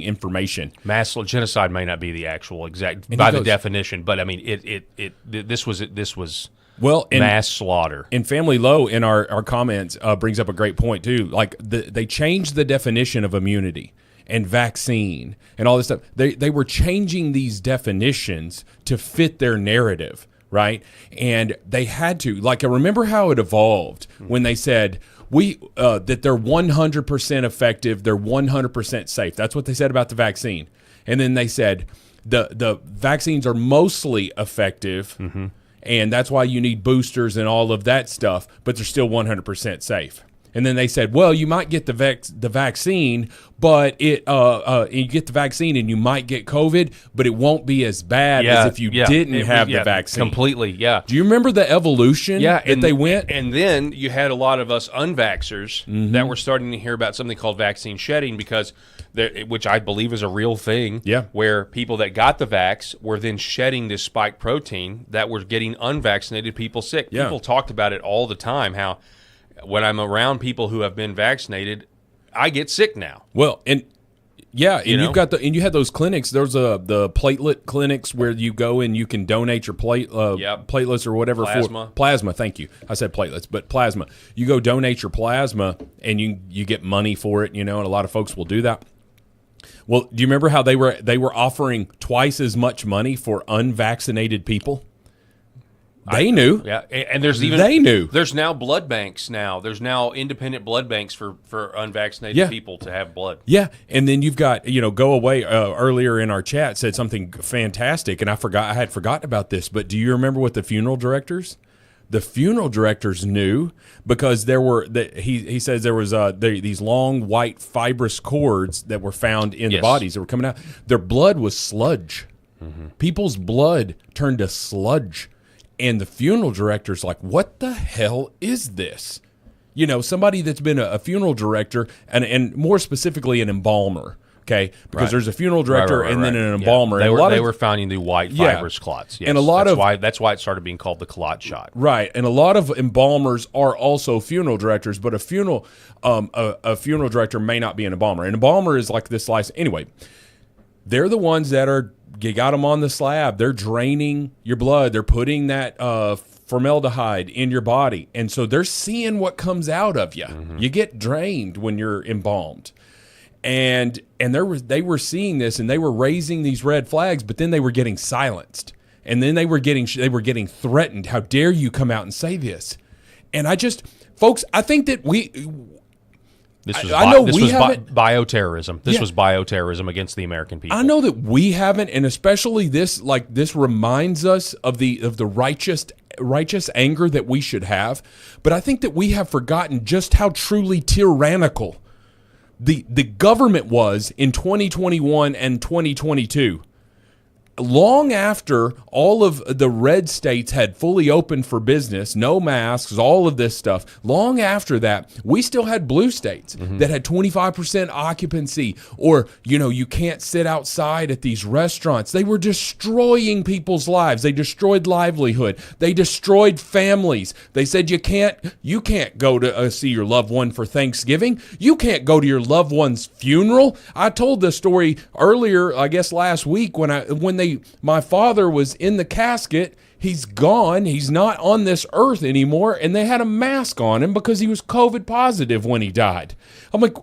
information. Mass genocide may not be the actual exact by the definition, but I mean this was Well, and mass slaughter. And Family Low in our comments brings up a great point too. Like they changed the definition of immunity and vaccine and all this stuff. They were changing these definitions to fit their narrative, right? And they had to. Like, I remember how it evolved when they said that they're 100% effective, they're 100% safe. That's what they said about the vaccine. And then they said the vaccines are mostly effective. Mm-hmm. And that's why you need boosters and all of that stuff, but they're still 100% safe. And then they said, well, you might get the vaccine, but you get the vaccine and you might get COVID, but it won't be as bad as if you didn't have the vaccine. Completely, yeah. Do you remember the evolution that they went? And then you had a lot of us unvaxxers that were starting to hear about something called vaccine shedding, because which I believe is a real thing, where people that got the vax were then shedding this spike protein that were getting unvaccinated people sick. Yeah. People talked about it all the time, how when I'm around people who have been vaccinated, I get sick now. Well, and you've got and you had those clinics. There's the platelet clinics where you go and you can donate your platelets or whatever for plasma. Thank you. I said platelets, but plasma. You go donate your plasma and you get money for it, and a lot of folks will do that. Well, do you remember how they were offering twice as much money for unvaccinated people? They knew. Yeah, and there's now blood banks now. There's now independent blood banks for unvaccinated people to have blood. Yeah, and then you've got, Go Away earlier in our chat said something fantastic, and I had forgotten about this, but do you remember what the funeral directors knew, because there were he says there was these long white fibrous cords that were found in the bodies that were coming out. Their blood was sludge. Mm-hmm. People's blood turned to sludge. And the funeral director's like, what the hell is this? Somebody that's been a funeral director and more specifically an embalmer, okay? Because there's a funeral director and then an embalmer. Yeah. They were finding the white fibrous clots. Yes. And that's why it started being called the clot shot. Right. And a lot of embalmers are also funeral directors, but a funeral director may not be an embalmer. An embalmer is like this slice. Anyway, they're the ones that you got them on the slab. They're draining your blood. They're putting that formaldehyde in your body. And so they're seeing what comes out of you. Mm-hmm. You get drained when you're embalmed. And they were seeing this, and they were raising these red flags, but then they were getting silenced. And then they were getting threatened. How dare you come out and say this? And folks, I think that This was bioterrorism. This was bioterrorism against the American people. I know that we haven't, and especially this reminds us of the righteous anger that we should have. But I think that we have forgotten just how truly tyrannical the government was in 2021 and 2022. Long after all of the red states had fully opened for business, no masks, all of this stuff, long after that, we still had blue states that had 25% occupancy, or, you can't sit outside at these restaurants. They were destroying people's lives. They destroyed livelihood. They destroyed families. They said you can't go to see your loved one for Thanksgiving. You can't go to your loved one's funeral. I told this story earlier, I guess last week, when my father was in the casket. He's gone. He's not on this earth anymore. And they had a mask on him because he was COVID positive when he died. I'm like,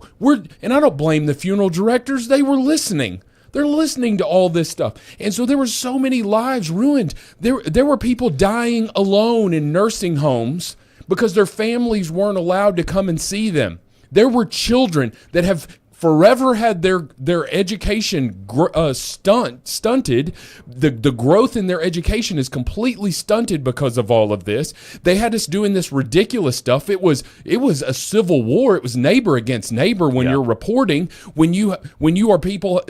and I don't blame the funeral directors. They were listening. They're listening to all this stuff. And so there were so many lives ruined. There were people dying alone in nursing homes because their families weren't allowed to come and see them. There were children that have forever had their education stunted. The growth in their education is completely stunted because of all of this. They had us doing this ridiculous stuff. It was a civil war. It was neighbor against neighbor when you're reporting. When you are people.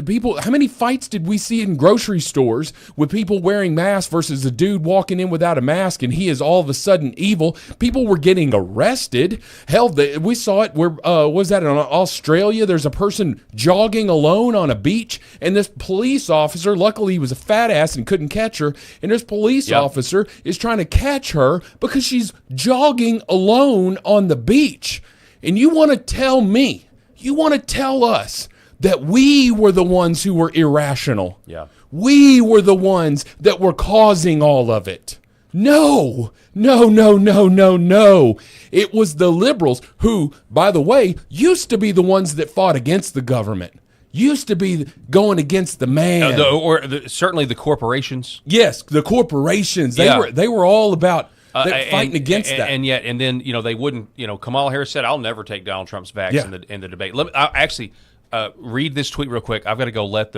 How many fights did we see in grocery stores with people wearing masks versus a dude walking in without a mask and he is all of a sudden evil? People were getting arrested. Hell, we saw it where was that in Australia? There's a person jogging alone on a beach, and this police officer, luckily he was a fat ass and couldn't catch her, and this police officer is trying to catch her because she's jogging alone on the beach. And you want to tell us that we were the ones who were irrational. Yeah. We were the ones that were causing all of it. No, no, no, no, no, no. It was the liberals who, by the way, used to be the ones that fought against the government. Used to be going against the man. Certainly the corporations. Yes, the corporations. They were all about fighting against that. And then they wouldn't. Kamala Harris said, "I'll never take Donald Trump's backs in the debate." I'll actually read this tweet real quick. I've got to go let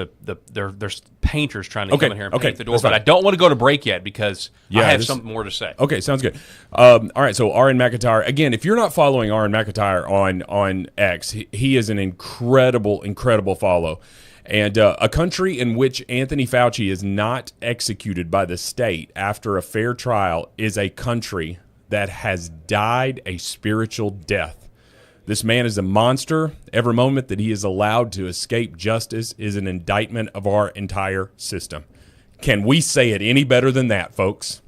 there's painters trying to come in here and paint the door, but I don't want to go to break yet because I have something more to say. Okay, sounds good. All right, so Aaron McIntyre. Again, if you're not following Aaron McIntyre on X, he is an incredible follow. And a country in which Anthony Fauci is not executed by the state after a fair trial is a country that has died a spiritual death. This man is a monster. Every moment that he is allowed to escape justice is an indictment of our entire system. Can we say it any better than that, folks?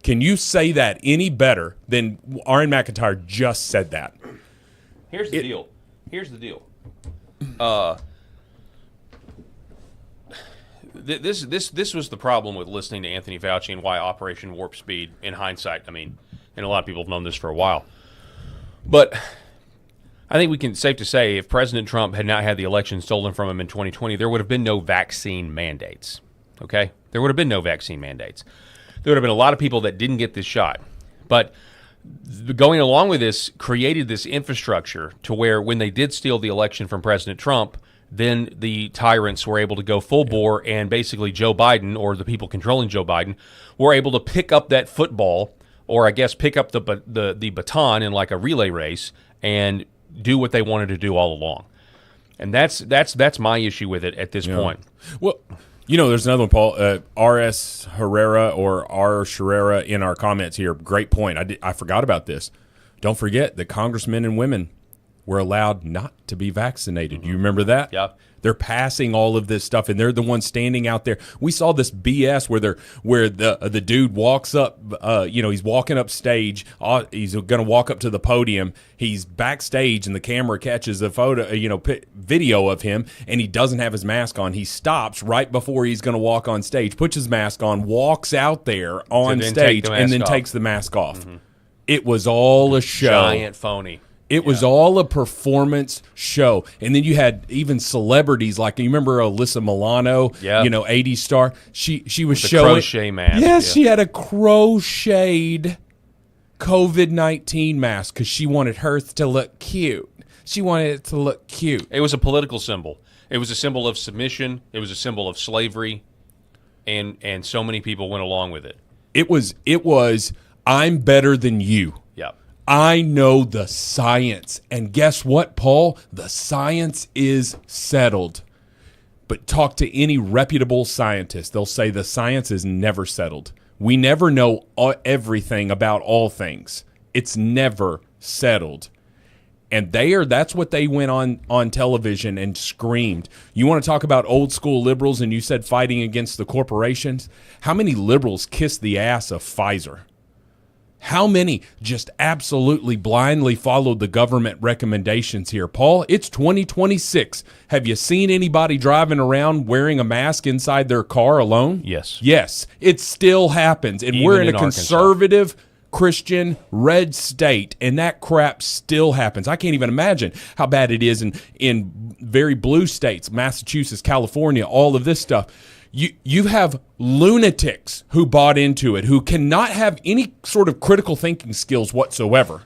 Can you say that any better than Aaron McIntyre just said that? Here's the deal. This was the problem with listening to Anthony Fauci and why Operation Warp Speed, in hindsight, and a lot of people have known this for a while. But I think we can safe to say if President Trump had not had the election stolen from him in 2020, there would have been no vaccine mandates. Okay? There would have been no vaccine mandates. There would have been a lot of people that didn't get this shot. But going along with this created this infrastructure to where when they did steal the election from President Trump, then the tyrants were able to go full bore, and basically Joe Biden, or the people controlling Joe Biden, were able to pick up that football, or I guess pick up the baton in like a relay race and do what they wanted to do all along. And that's my issue with it at this point. Well, there's another one, Paul. R.S. Herrera or R. Sherrera in our comments here. Great point. I forgot about this. Don't forget that congressmen and women were allowed not to be vaccinated. Mm-hmm. You remember that? Yeah. They're passing all of this stuff, and they're the ones standing out there. We saw this BS where the dude walks up, he's walking up stage. He's going to walk up to the podium. He's backstage, and the camera catches a video of him, and he doesn't have his mask on. He stops right before he's going to walk on stage, puts his mask on, walks out there on stage, and then takes the mask off. Mm-hmm. It was all a show. Giant phony. It was all a performance show. And then you had even celebrities like, you remember Alyssa Milano, 80s star? She was showing. Crochet mask. Yes, she had a crocheted COVID-19 mask because she wanted hers to look cute. She wanted it to look cute. It was a political symbol. It was a symbol of submission. It was a symbol of slavery. And so many people went along with it. It was I'm better than you. Yeah. I know the science. And guess what, Paul? The science is settled. But talk to any reputable scientist. They'll say the science is never settled. We never know everything about all things. It's never settled. And that's what they went on television and screamed. You want to talk about old school liberals, and you said fighting against the corporations? How many liberals kissed the ass of Pfizer? How many just absolutely blindly followed the government recommendations here? Paul, it's 2026. Have you seen anybody driving around wearing a mask inside their car alone? Yes. Yes, it still happens. And we're in a conservative, Christian, red state, and that crap still happens. I can't even imagine how bad it is in very blue states, Massachusetts, California, all of this stuff. You have lunatics who bought into it, who cannot have any sort of critical thinking skills whatsoever.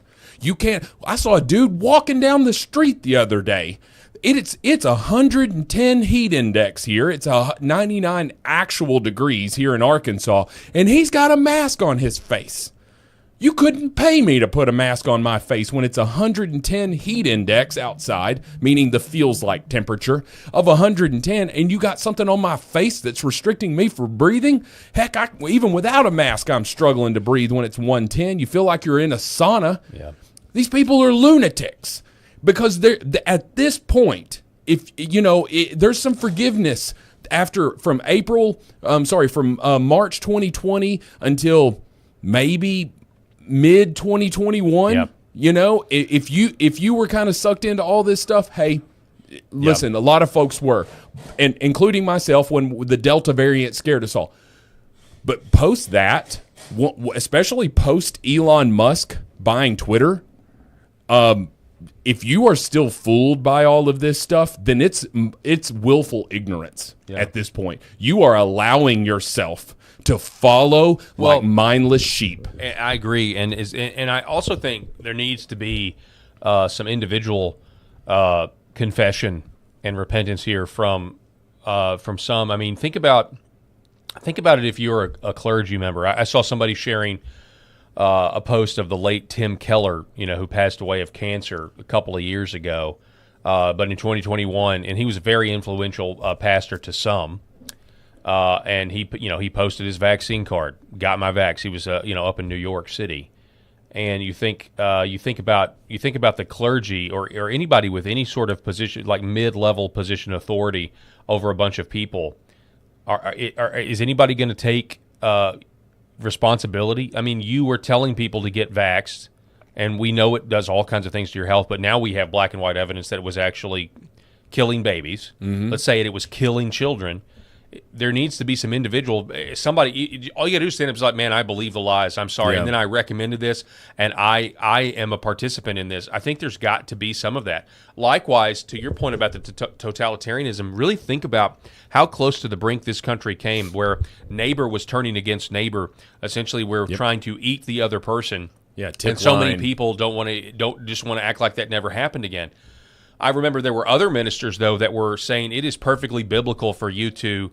I saw a dude walking down the street the other day. It's 110 heat index here. It's 99 actual degrees here in Arkansas, and he's got a mask on his face. You couldn't pay me to put a mask on my face when it's 110 heat index outside, meaning the feels like temperature of 110, and you got something on my face that's restricting me from breathing? Heck, even without a mask, I'm struggling to breathe when it's 110. You feel like you're in a sauna. Yeah. These people are lunatics because they're at this point, there's some forgiveness from March 2020 until maybe mid 2021. Yep. If you were kind of sucked into all this stuff, hey, listen, a lot of folks were, and including myself when the Delta variant scared us all. But post that, especially post Elon Musk buying Twitter, if you are still fooled by all of this stuff, then it's willful ignorance at this point. You are allowing yourself to follow like mindless sheep. I agree, and I also think there needs to be some individual confession and repentance here from some. I mean, think about it if you're a clergy member. I saw somebody sharing a post of the late Tim Keller, who passed away of cancer a couple of years ago, but in 2021, and he was a very influential pastor to some. And he posted his vaccine card, got my vax. He was up in New York City, and you think about the clergy or anybody with any sort of position, like mid-level position authority over a bunch of people. Is anybody going to take responsibility? I mean, you were telling people to get vaxxed, and we know it does all kinds of things to your health, but now we have black and white evidence that it was actually killing babies. Mm-hmm. Let's say it was killing children. There needs to be some individual, somebody, all you got to do is stand up and say, like, man, I believe the lies. I'm sorry. Yeah. And then I recommended this, and I am a participant in this. I think there's got to be some of that. Likewise, to your point about the totalitarianism, really think about how close to the brink this country came, where neighbor was turning against neighbor. Essentially, we're trying to eat the other person. Yeah, and so many people don't just want to act like that never happened again. I remember there were other ministers, though, that were saying it is perfectly biblical for you to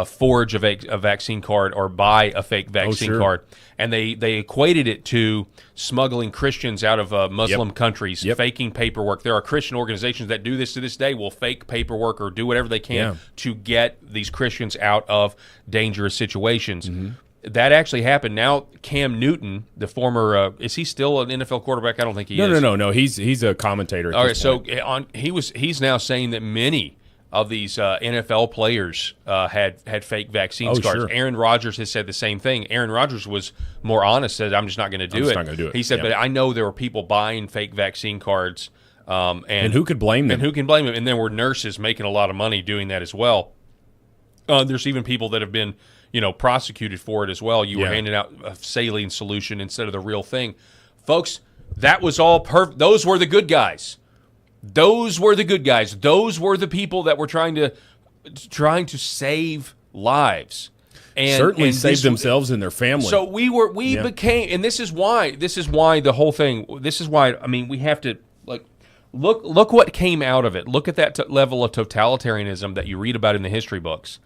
forge a vaccine card or buy a fake vaccine card. And they equated it to smuggling Christians out of Muslim countries, faking paperwork. There are Christian organizations that do this to this day, will fake paperwork or do whatever they can to get these Christians out of dangerous situations. Mm-hmm. That actually happened. Now, Cam Newton, the former, is he still an NFL quarterback? I don't think he is. No. He's a commentator. All right, so he's now saying that many of these NFL players had fake vaccine cards. Sure. Aaron Rodgers has said the same thing. Aaron Rodgers was more honest, said, "I'm just not going to do it." He said, "But I know there were people buying fake vaccine cards, and who could blame them? And who can blame them? And there were nurses making a lot of money doing that as well. There's even people that have been." Prosecuted for it as well. You were handing out a saline solution instead of the real thing. Folks, that was all perfect. Those were the good guys. Those were the good guys. Those were the people that were trying to save lives. And certainly save themselves and their family. So we became, and this is why the whole thing, this is why, I mean, we have to, look what came out of it. Look at that level of totalitarianism that you read about in the history books.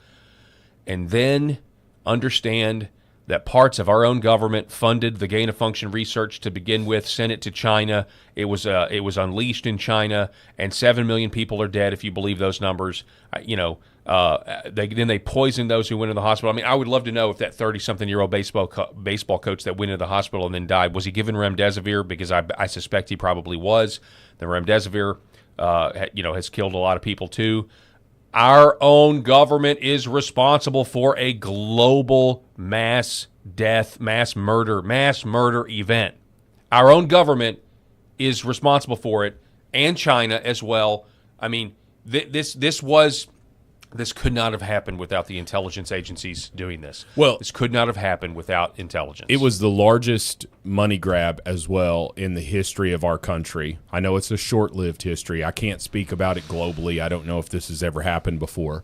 And then understand that parts of our own government funded the gain-of-function research to begin with, sent it to China. It was unleashed in China, and 7 million people are dead if you believe those numbers. Then they poisoned those who went into the hospital. I mean, I would love to know if that 30-something-year-old baseball coach that went into the hospital and then died, was he given remdesivir? Because I suspect he probably was. The remdesivir, has killed a lot of people too. Our own government is responsible for a global mass death, mass murder event. Our own government is responsible for it, and China as well. I mean, this could not have happened without the intelligence agencies doing this. Well, this could not have happened without intelligence. It was the largest money grab as well in the history of our country. I know it's a short-lived history. I can't speak about it globally. I don't know if this has ever happened before.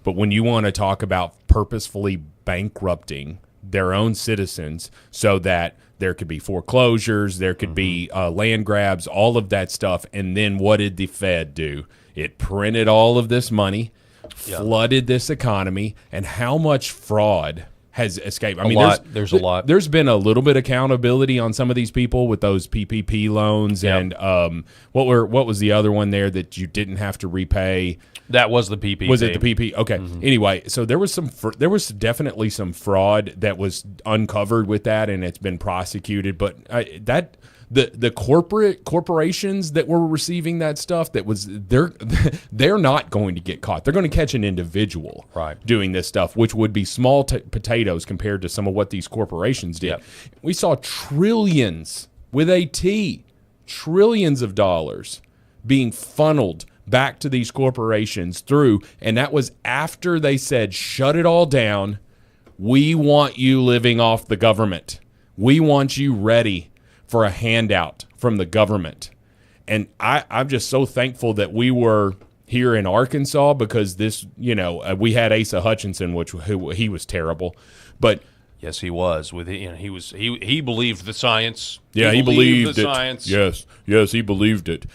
But when you want to talk about purposefully bankrupting their own citizens so that there could be foreclosures, there could be land grabs, all of that stuff, and then what did the Fed do? It printed all of this money, flooded this economy, and how much fraud has escaped. I mean, there's a lot. There's been a little bit of accountability on some of these people with those PPP loans, and what was the other one there that you didn't have to repay? That was the PPP. Was it the PP? Okay. Anyway, so there was definitely some fraud that was uncovered with that, and it's been prosecuted. But the corporations that were receiving that stuff, they're not going to get caught. They're going to catch an individual doing this stuff, which would be small potatoes compared to some of what these corporations did. Yep. We saw trillions with a T, trillions of dollars being funneled back to these corporations and that was after they said, shut it all down. We want you living off the government. We want you ready for a handout from the government. And I'm just so thankful that we were here in Arkansas, because this, we had Asa Hutchinson, he was terrible, but yes, he was. He believed the science. Yeah, he believed the it. Science. Yes, he believed it.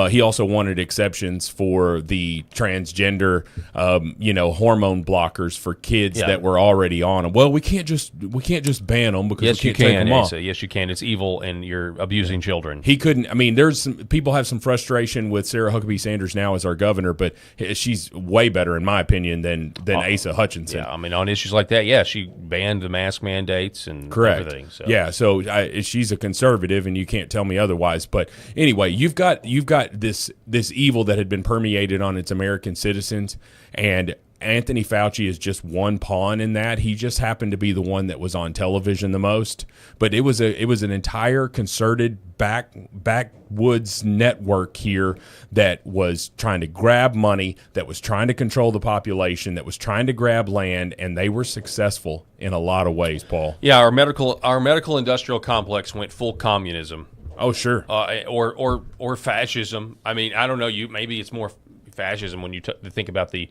He also wanted exceptions for the transgender, hormone blockers for kids that were already on them. Well, we can't just ban them because we can't take them off. Yes, you can. It's evil, and you're abusing children. He couldn't. I mean, there's some people have some frustration with Sarah Huckabee Sanders now as our governor, but she's way better, in my opinion, than Asa Hutchinson. Yeah, I mean, on issues like that, she banned the mask mandates and everything. So. Yeah, so she's a conservative, and you can't tell me otherwise. But anyway, you've got this evil that had been permeated on its American citizens, and Anthony Fauci is just one pawn in that. He just happened to be the one that was on television the most, but it was an entire concerted backwoods network here that was trying to grab money, that was trying to control the population, that was trying to grab land, and they were successful in a lot of ways, Paul. Yeah, our medical industrial complex went full communism. Oh, sure. Or fascism. I mean, I don't know. Maybe it's more fascism when you think about the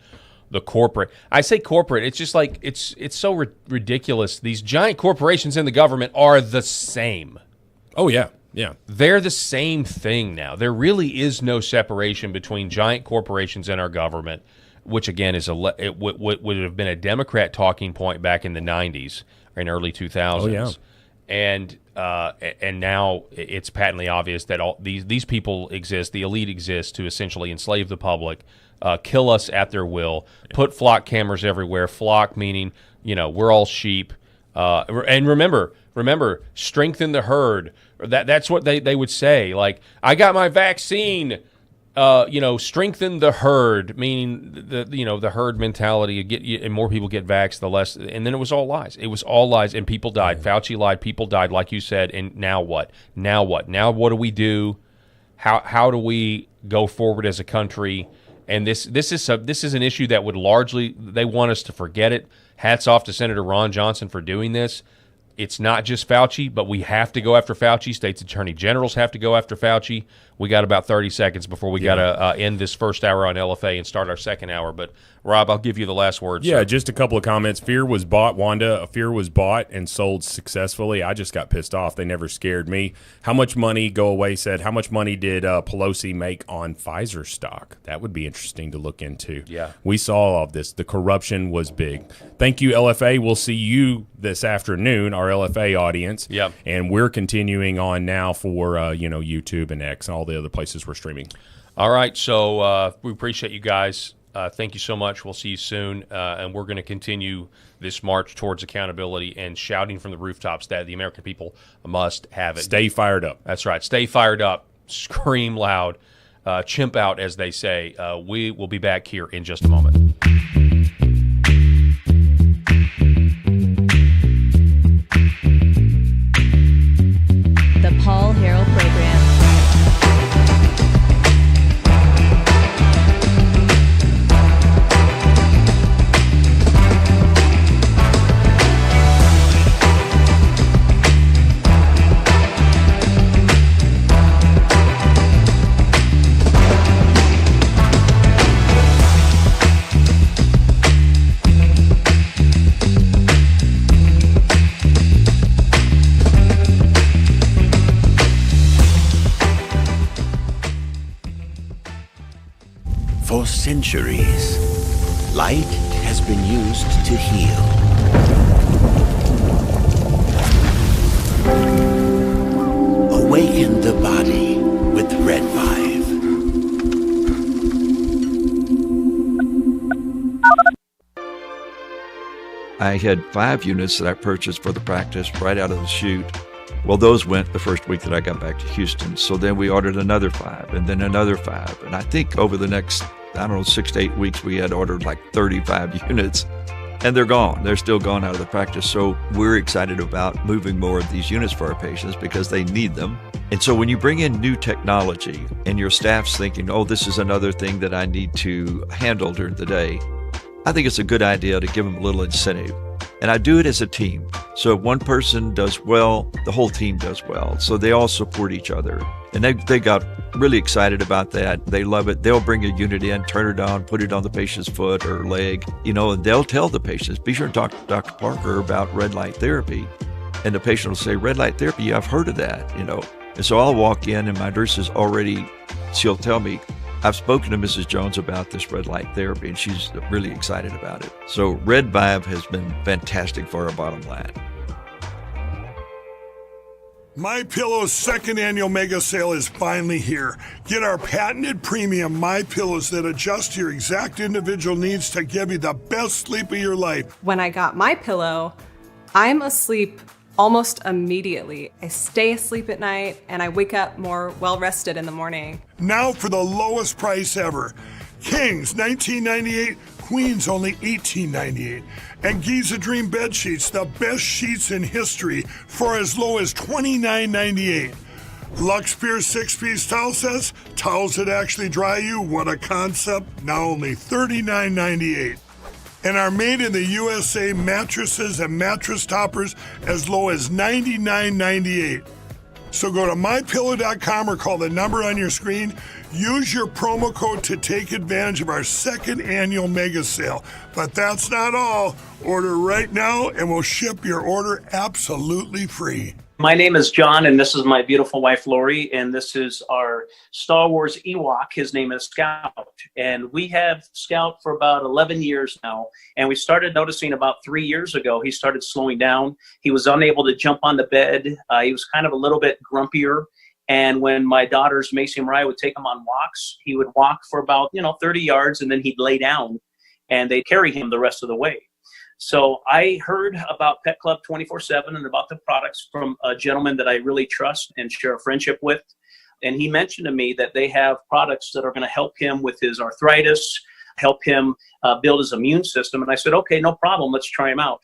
corporate. I say corporate. It's just like it's so ridiculous. These giant corporations in the government are the same. Oh yeah, yeah. They're the same thing now. There really is no separation between giant corporations and our government, which again is it would have been a Democrat talking point back in the 90s or in early 2000s. Oh yeah. And now it's patently obvious that all these people exist, the elite exists to essentially enslave the public, kill us at their will, put flock cameras everywhere. Flock meaning, we're all sheep. And remember, strengthen the herd. That's what they would say. Like, I got my vaccine. Strengthen the herd, meaning the herd mentality. And more people get vaxxed, the less. And then it was all lies. It was all lies, and people died. Fauci lied. People died, like you said. And now what? Now what? Now what do we do? How do we go forward as a country? And this is an issue that would largely, they want us to forget it. Hats off to Senator Ron Johnson for doing this. It's not just Fauci, but we have to go after Fauci. States attorney generals have to go after Fauci. We got about 30 seconds before we got to end this first hour on LFA and start our second hour. But, Rob, I'll give you the last word. Yeah, sir. Just a couple of comments. Fear was bought, Wanda. Fear was bought and sold successfully. I just got pissed off. They never scared me. How much money, Go Away said, how much money did Pelosi make on Pfizer stock? That would be interesting to look into. Yeah. We saw all of this. The corruption was big. Thank you, LFA. We'll see you this afternoon, our LFA audience. Yep. And we're continuing on now for, YouTube and X and all the other places we're streaming. All right, so we appreciate you guys. Thank you so much. We'll see you soon, and we're going to continue this march towards accountability and shouting from the rooftops that the American people must have it. Stay fired up. That's right. Stay fired up. Scream loud. Chimp out, as they say. We will be back here in just a moment. The Paul Harrell Program. For centuries, light has been used to heal. Awaken the body with Red 5. I had 5 units that I purchased for the practice right out of the chute. Well, those went the first week that I got back to Houston. So then we ordered another 5 and then another 5. And I think over the next, 6 to 8 weeks, we had ordered like 35 units. And they're gone. They're still gone out of the practice. So we're excited about moving more of these units for our patients because they need them. And so when you bring in new technology and your staff's thinking, oh, this is another thing that I need to handle during the day, I think it's a good idea to give them a little incentive. And I do it as a team. So if one person does well, the whole team does well. So they all support each other. And they got really excited about that. They love it. They'll bring a unit in, turn it on, put it on the patient's foot or leg, and they'll tell the patients, be sure to talk to Dr. Parker about red light therapy. And the patient will say, red light therapy, I've heard of that, And so I'll walk in and my nurse is she'll tell me, I've spoken to Mrs. Jones about this red light therapy, and she's really excited about it. So Red Vibe has been fantastic for our bottom line. MyPillow's second annual mega sale is finally here. Get our patented premium MyPillows that adjust to your exact individual needs to give you the best sleep of your life. When I got MyPillow, I'm asleep almost immediately. I stay asleep at night and I wake up more well-rested in the morning. Now for the lowest price ever. Kings, $19.98. Queens, only $18.98. And Giza Dream bed sheets, the best sheets in history, for as low as $29.98. Lux Pure 6-piece towel sets, towels that actually dry you. What a concept. Now only $39.98. And our made in the USA mattresses and mattress toppers as low as $99.98. So go to mypillow.com or call the number on your screen. Use your promo code to take advantage of our second annual mega sale. But that's not all. Order right now and we'll ship your order absolutely free. My name is John, and this is my beautiful wife, Lori, and this is our Star Wars Ewok. His name is Scout, and we have Scout for about 11 years now, and we started noticing about 3 years ago he started slowing down. He was unable to jump on the bed. He was kind of a little bit grumpier, and when my daughters, Macy and Mariah, would take him on walks, he would walk for about 30 yards, and then he'd lay down, and they'd carry him the rest of the way. So I heard about Pet Club 24/7 and about the products from a gentleman that I really trust and share a friendship with. And he mentioned to me that they have products that are going to help him with his arthritis, help him build his immune system. And I said, okay, no problem. Let's try them out.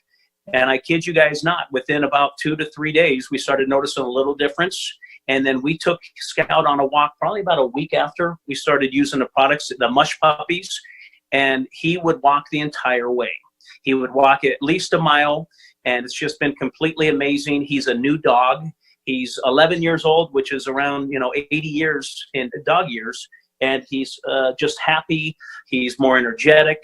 And I kid you guys not, within about 2 to 3 days, we started noticing a little difference. And then we took Scout on a walk probably about a week after we started using the products, the mush puppies, and he would walk the entire way. He would walk at least a mile, and it's just been completely amazing. He's a new dog. He's 11 years old, which is around 80 years in dog years, and he's just happy. He's more energetic.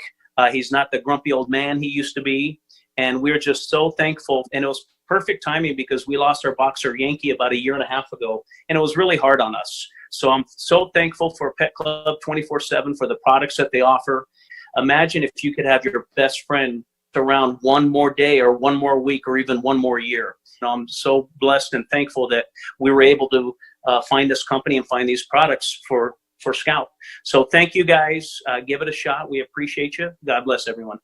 He's not the grumpy old man he used to be, and we're just so thankful. And it was perfect timing because we lost our boxer Yankee about 1.5 years ago, and it was really hard on us. So I'm so thankful for Pet Club 24/7 for the products that they offer. Imagine if you could have your best friend around one more day or one more week or even one more year. I'm so blessed and thankful that we were able to find this company and find these products for Scout. So thank you guys. Give it a shot. We appreciate you. God bless everyone.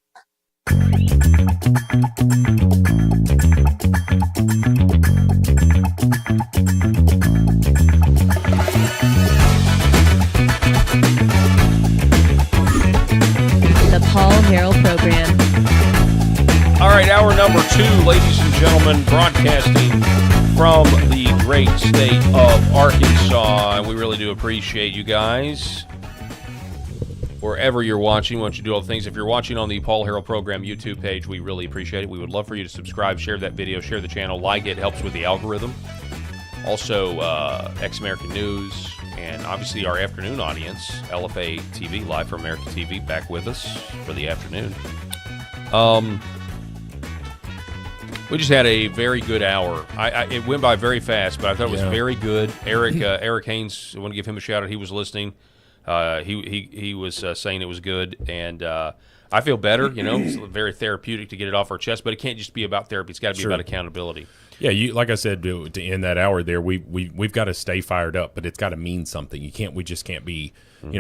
The Paul Harrell Program. All right, hour number 2, ladies and gentlemen, broadcasting from the great state of Arkansas. And we really do appreciate you guys. Wherever you're watching, why don't you do all the things. If you're watching on the Paul Harrell Program YouTube page, we really appreciate it. We would love for you to subscribe, share that video, share the channel, like it. Helps with the algorithm. Also, Ex-American News, and obviously our afternoon audience, LFA TV, Live from America TV, back with us for the afternoon. We just had a very good hour. It went by very fast, but I thought it was very good. Eric Haynes, I want to give him a shout out. He was listening. He was saying it was good, and I feel better. It's very therapeutic to get it off our chest, but it can't just be about therapy. It's got to be about accountability. Yeah, like I said, to end that hour there, we've got to stay fired up, but it's got to mean something. We just can't be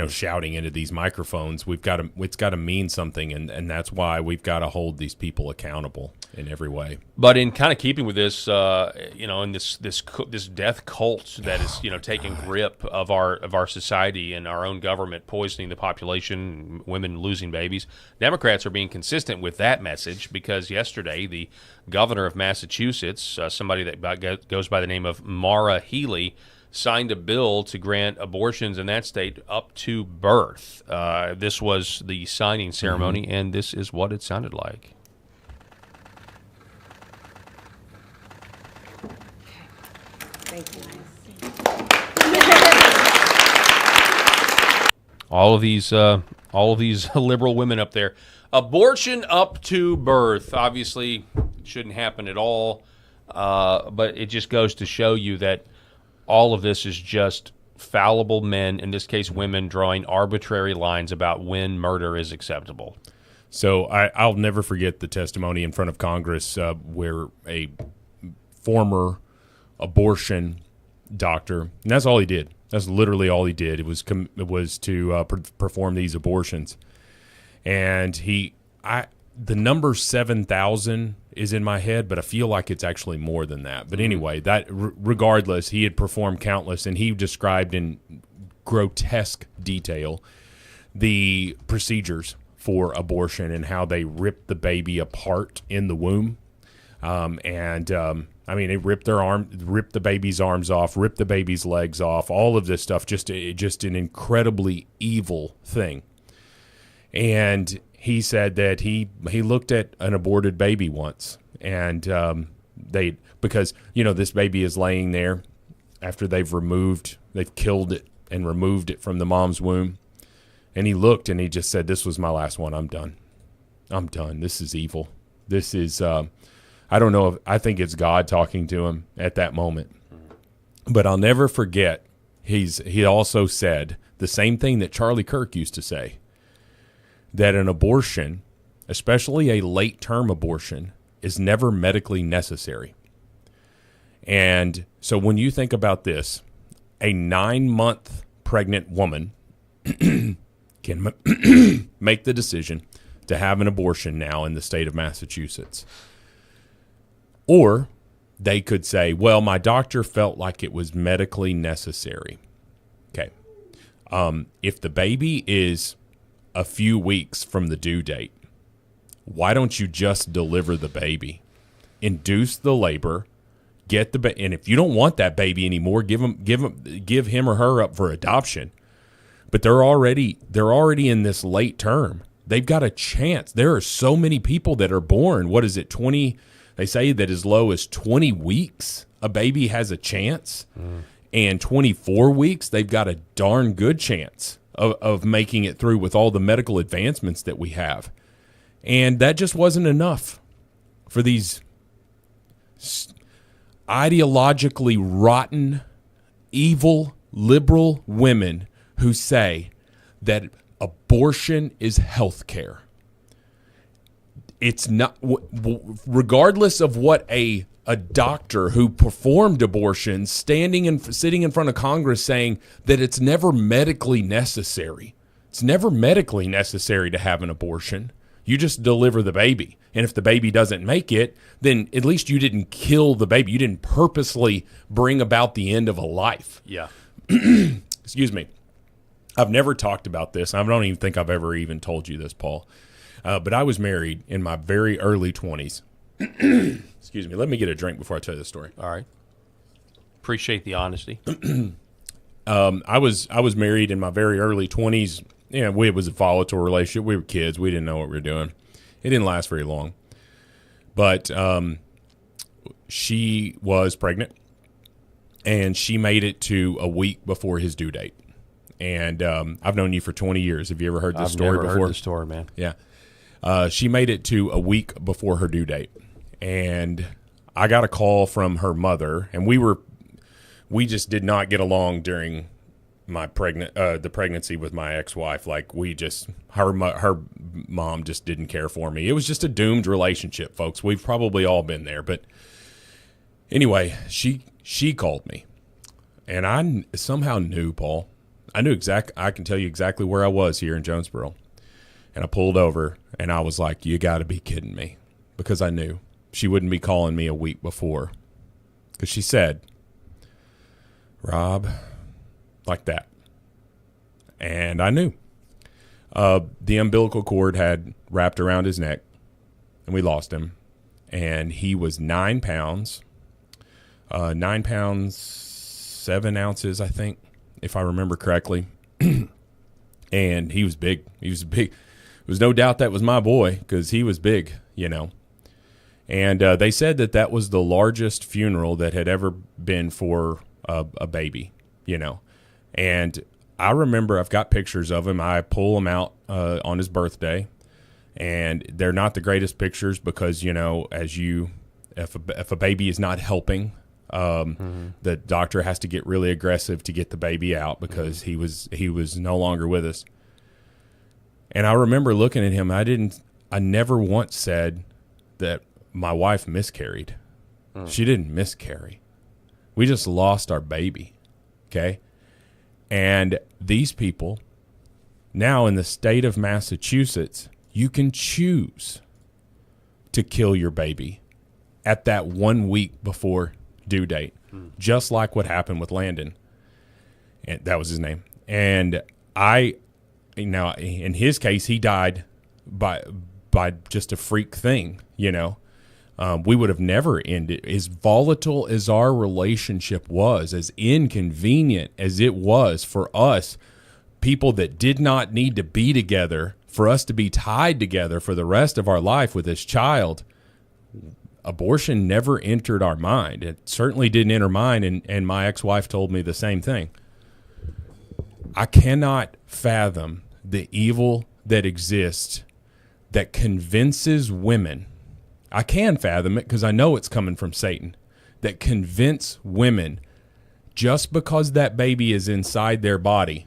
shouting into these microphones. It's got to mean something, and that's why we've got to hold these people accountable in every way. But in kind of keeping with this, in this death cult that is taking grip of our society and our own government, poisoning the population, women losing babies, Democrats are being consistent with that message because yesterday the governor of Massachusetts, somebody that goes by the name of Maura Healey, signed a bill to grant abortions in that state up to birth. This was the signing ceremony, and this is what it sounded like. All of these liberal women up there. Abortion up to birth. Obviously, shouldn't happen at all. But it just goes to show you that all of this is just fallible men, in this case women, drawing arbitrary lines about when murder is acceptable. So I'll never forget the testimony in front of Congress where a former abortion doctor, and that's all he did. That's literally all he did. It was to perform these abortions, and the number 7,000 is in my head, but I feel like it's actually more than that. But anyway, that regardless, he had performed countless, and he described in grotesque detail the procedures for abortion and how they ripped the baby apart in the womb. It ripped the baby's arms off, ripped the baby's legs off, all of this stuff, just an incredibly evil thing. And he said that he looked at an aborted baby once, and because this baby is laying there after they've killed it and removed it from the mom's womb, and he looked and he just said, "This was my last one. I'm done. This is evil. This is I don't know I think it's God talking to him at that moment." But I'll never forget, he also said the same thing that Charlie Kirk used to say, that an abortion, especially a late-term abortion, is never medically necessary. And so when you think about this, a 9-month pregnant woman can make the decision to have an abortion now in the state of Massachusetts. Or they could say, well, my doctor felt like it was medically necessary. Okay. If the baby is a few weeks from the due date, why don't you just deliver the baby, induce the labor, get and if you don't want that baby anymore, give him or her up for adoption. But they're already in this late term. They've got a chance. There are so many people that are born. What is it? 20? They say that as low as 20 weeks, a baby has a chance, and 24 weeks, they've got a darn good chance of making it through with all the medical advancements that we have. And that just wasn't enough for these ideologically rotten, evil, liberal women who say that abortion is health care. It's not, regardless of what a doctor who performed abortions sitting in front of Congress saying that it's never medically necessary. It's never medically necessary to have an abortion. You just deliver the baby. And if the baby doesn't make it, then at least you didn't kill the baby. You didn't purposely bring about the end of a life. Yeah. Excuse me. I've never talked about this. I don't even think I've ever even told you this, Paul. But I was married in my very early 20s. Excuse me. Let me get a drink before I tell you the story. All right. Appreciate the honesty. I was married in my very early 20s. Yeah, it was a volatile relationship. We were kids. We didn't know what we were doing. It didn't last very long. But she was pregnant, and she made it to a week before his due date. And I've known you for 20 years. Have you ever heard this story before? I've never heard the story, man. Yeah. She made it to a week before her due date. And I got a call from her mother, and we just did not get along during my the pregnancy with my ex-wife. Like, her mom just didn't care for me. It was just a doomed relationship, folks. We've probably all been there. But anyway, she called me, and I somehow knew, Paul. I can tell you exactly where I was here in Jonesboro. And I pulled over, and I was like, you got to be kidding me. Because I knew she wouldn't be calling me a week before. Because she said, Rob, like that. And I knew. The umbilical cord had wrapped around his neck, and we lost him. And he was 9 pounds. 9 pounds, 7 ounces, I think, if I remember correctly. And he was big. He was big. There was no doubt that was my boy, because he was big, you know. And they said that was the largest funeral that had ever been for a baby, And I remember I've got pictures of him. I pull them out on his birthday, and they're not the greatest pictures because, if a baby is not helping, the doctor has to get really aggressive to get the baby out because he was no longer with us. And I remember looking at him. I never once said that my wife miscarried. She didn't miscarry. We just lost our baby. Okay. And these people now in the state of Massachusetts, you can choose to kill your baby at that 1 week before due date, just like what happened with Landon. And that was his name. And in his case, he died by just a freak thing, We would have never ended. As volatile as our relationship was, as inconvenient as it was for us, people that did not need to be together, for us to be tied together for the rest of our life with this child, abortion never entered our mind. It certainly didn't enter mine, and my ex-wife told me the same thing. I cannot fathom the evil that exists that convinces women. I can fathom it because I know it's coming from Satan, that convince women just because that baby is inside their body.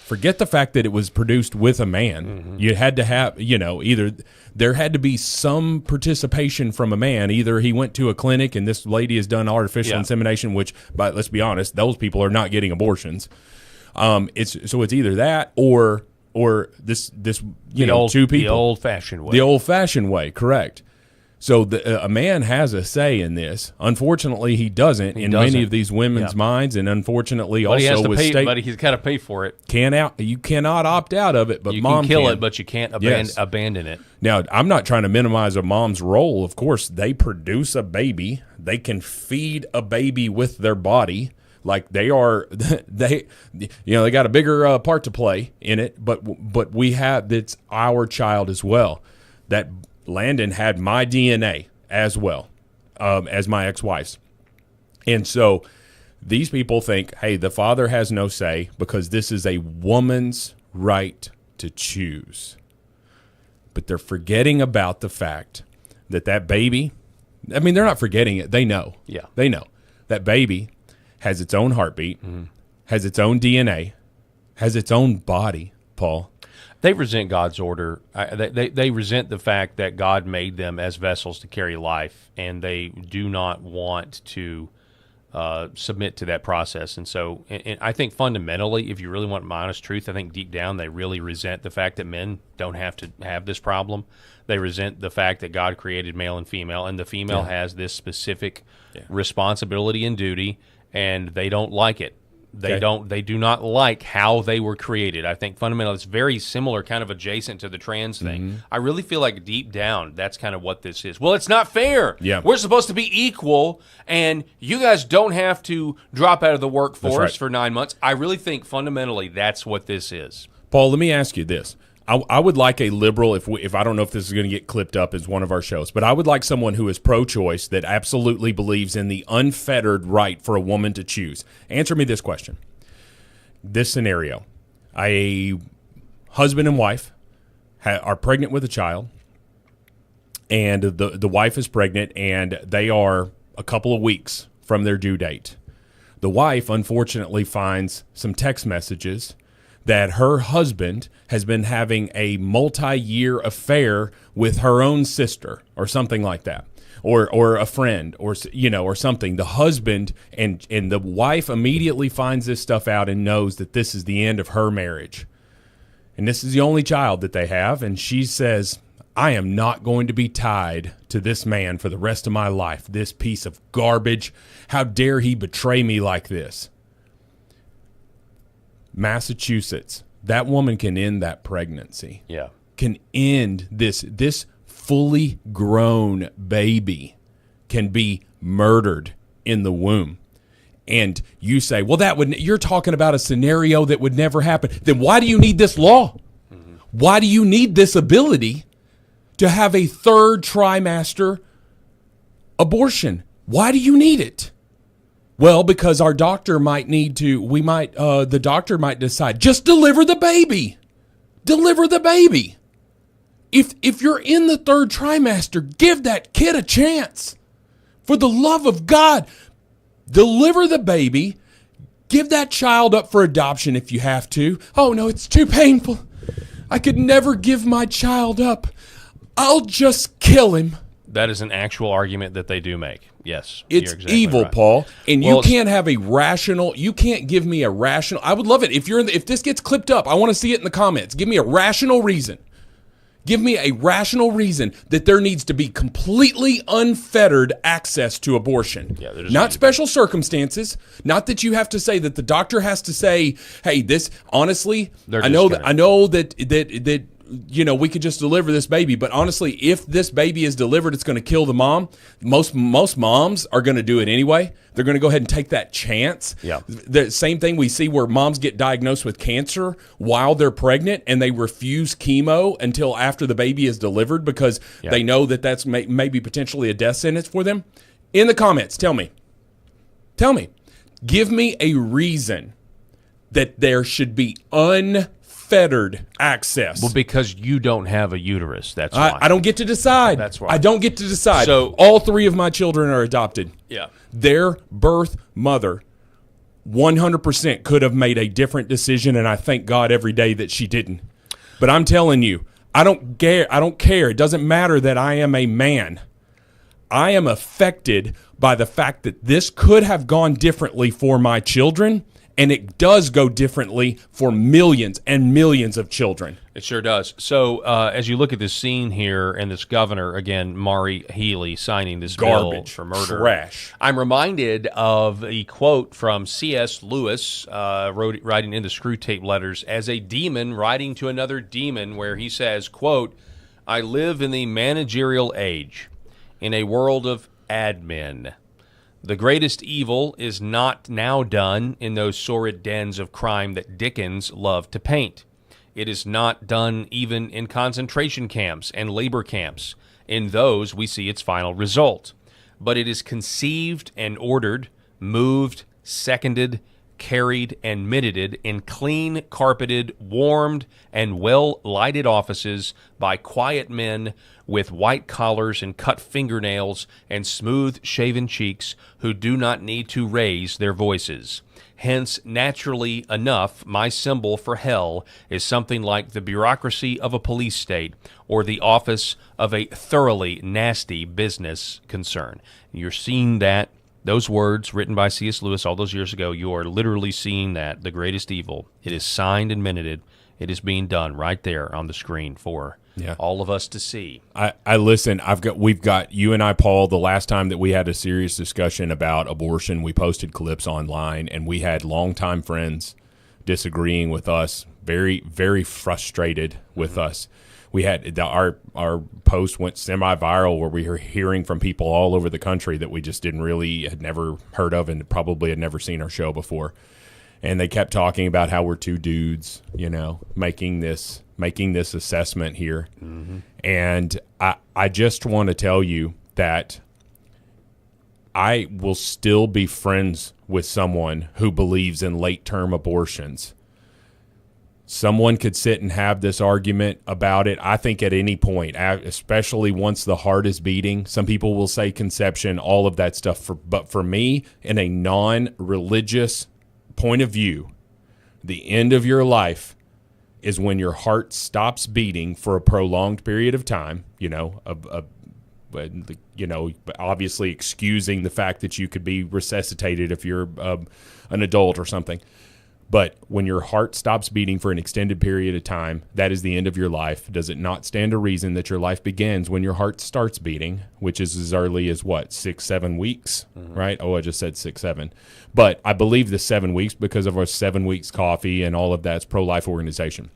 Forget the fact that it was produced with a man. You had to have, either there had to be some participation from a man. Either he went to a clinic and this lady has done artificial insemination, which, but let's be honest, those people are not getting abortions. It's either that or this two people. The old-fashioned way. The old-fashioned way, correct. So a man has a say in this. Unfortunately, he doesn't in many of these women's minds, and unfortunately but also with state. But he's got to pay for it. You cannot opt out of it, but you mom can kill can. it, but you can't abandon it. Now, I'm not trying to minimize a mom's role. Of course, they produce a baby. They can feed a baby with their body. Like they got a bigger part to play in it, but it's our child as well. That Landon had my DNA as well as my ex-wife's. And so these people think, hey, the father has no say because this is a woman's right to choose. But they're forgetting about the fact that baby, they're not forgetting it. They know. Yeah. They know. That baby has its own heartbeat, has its own DNA, has its own body, Paul. They resent God's order. They resent the fact that God made them as vessels to carry life, and they do not want to submit to that process. And so and I think fundamentally, if you really want my honest truth, I think deep down they really resent the fact that men don't have to have this problem. They resent the fact that God created male and female, and the female has this specific responsibility and duty, and they don't like it. They do not like how they were created. I think fundamentally it's very similar, kind of adjacent to the trans thing. I really feel like deep down that's kind of what this is. Well, it's not fair. Yeah. We're supposed to be equal, and you guys don't have to drop out of the workforce for 9 months. I really think fundamentally that's what this is. Paul, let me ask you this. I would like a liberal, if I don't know if this is going to get clipped up as one of our shows, but I would like someone who is pro-choice that absolutely believes in the unfettered right for a woman to choose. Answer me this question. This scenario, a husband and wife are pregnant with a child, and the wife is pregnant, and they are a couple of weeks from their due date. The wife, unfortunately, finds some text messages that her husband has been having a multi-year affair with her own sister or something like that, or a friend or something. The husband and the wife immediately finds this stuff out and knows that this is the end of her marriage. And this is the only child that they have. And she says, I am not going to be tied to this man for the rest of my life. This piece of garbage. How dare he betray me like this? Massachusetts, that woman can end that pregnancy. Yeah. Can end this fully grown baby can be murdered in the womb. And you say, well, you're talking about a scenario that would never happen. Then why do you need this law? Why do you need this ability to have a third trimester abortion. Why do you need it? Well, because our doctor might need to, the doctor might decide, just deliver the baby. Deliver the baby. If you're in the third trimester, give that kid a chance. For the love of God, deliver the baby. Give that child up for adoption if you have to. Oh, no, it's too painful. I could never give my child up. I'll just kill him. That is an actual argument that they do make. Yes. It's you're exactly evil, right. Paul. And Well, you can't have a rational, you can't give me a rational, I would love it. If this gets clipped up, I want to see it in the comments. Give me a rational reason. Give me a rational reason that there needs to be completely unfettered access to abortion. Yeah, not special circumstances. Not that you have to say that the doctor has to say, "Hey, this honestly, I know that you know, we could just deliver this baby, but honestly, if this baby is delivered, it's going to kill the mom." Most moms are going to do it anyway. They're going to go ahead and take that chance. Yeah. The same thing we see where moms get diagnosed with cancer while they're pregnant and they refuse chemo until after the baby is delivered because they know that that's maybe potentially a death sentence for them. In the comments, tell me. Give me a reason that there should be unfettered access. Well, because you don't have a uterus. That's why. I don't get to decide. That's why. I don't get to decide. So all three of my children are adopted. Yeah. Their birth mother 100% could have made a different decision, and I thank God every day that she didn't. But I'm telling you, I don't care. It doesn't matter that I am a man. I am affected by the fact that this could have gone differently for my children, and it does go differently for millions and millions of children. It sure does. So as you look at this scene here, and this governor, again, Mari Healy, signing this bill for murder. Trash. I'm reminded of a quote from C.S. Lewis, writing in the Screw Tape Letters, as a demon writing to another demon, where he says, quote, "I live in the managerial age, in a world of admin. The greatest evil is not now done in those sordid dens of crime that Dickens loved to paint. It is not done even in concentration camps and labor camps. In those, we see its final result. But it is conceived and ordered, moved, seconded, carried, and minuted in clean, carpeted, warmed, and well-lighted offices by quiet men with white collars and cut fingernails and smooth-shaven cheeks who do not need to raise their voices. Hence, naturally enough, my symbol for hell is something like the bureaucracy of a police state or the office of a thoroughly nasty business concern." You're seeing that. Those words written by C.S. Lewis all those years ago, you are literally seeing that, the greatest evil. It is signed and minuted. It is being done right there on the screen for all of us to see. I listen. We've got you and I, Paul. The last time that we had a serious discussion about abortion, we posted clips online, and we had longtime friends disagreeing with us, very, very frustrated with us. We had our post went semi-viral where we were hearing from people all over the country that we just had never heard of and probably had never seen our show before. And they kept talking about how we're two dudes, you know, making this assessment here. Mm-hmm. And I just want to tell you that I will still be friends with someone who believes in late-term abortions. Someone could sit and have this argument about it, I think, at any point, especially once the heart is beating. Some people will say conception, all of that stuff. But for me, in a non-religious point of view, the end of your life is when your heart stops beating for a prolonged period of time, obviously excusing the fact that you could be resuscitated if you're an adult or something. But when your heart stops beating for an extended period of time, that is the end of your life. Does it not stand to reason that your life begins when your heart starts beating, which is as early as, 6-7 weeks, right? Oh, I just said 6-7. But I believe the 7 weeks because of our 7 weeks coffee and all of that's pro-life organization.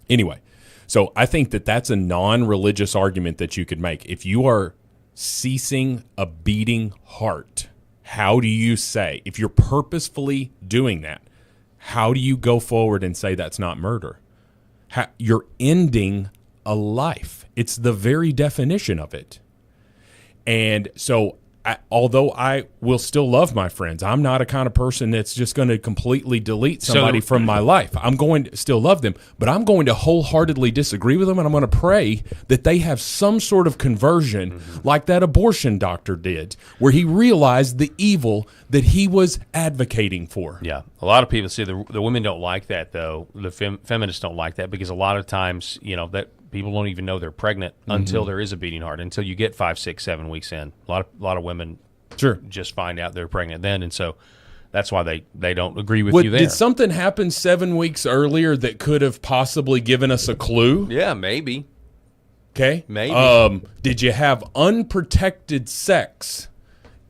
Anyway, so I think that that's a non-religious argument that you could make. If you are ceasing a beating heart, how do you say, if you're purposefully doing that, how do you go forward and say that's not murder? You're ending a life. It's the very definition of it. And so although I will still love my friends, I'm not a kind of person that's just going to completely delete somebody from my life. I'm going to still love them, but I'm going to wholeheartedly disagree with them, and I'm going to pray that they have some sort of conversion like that abortion doctor did, where he realized the evil that he was advocating for. Yeah. A lot of people see the women don't like that, though. The feminists don't like that because a lot of times, that people don't even know they're pregnant until there is a beating heart, until you get 5, 6, 7 weeks in. A lot of women just find out they're pregnant then, and so that's why they don't agree with you there. Did something happen 7 weeks earlier that could have possibly given us a clue? Yeah, maybe. Okay. Maybe. Did you have unprotected sex?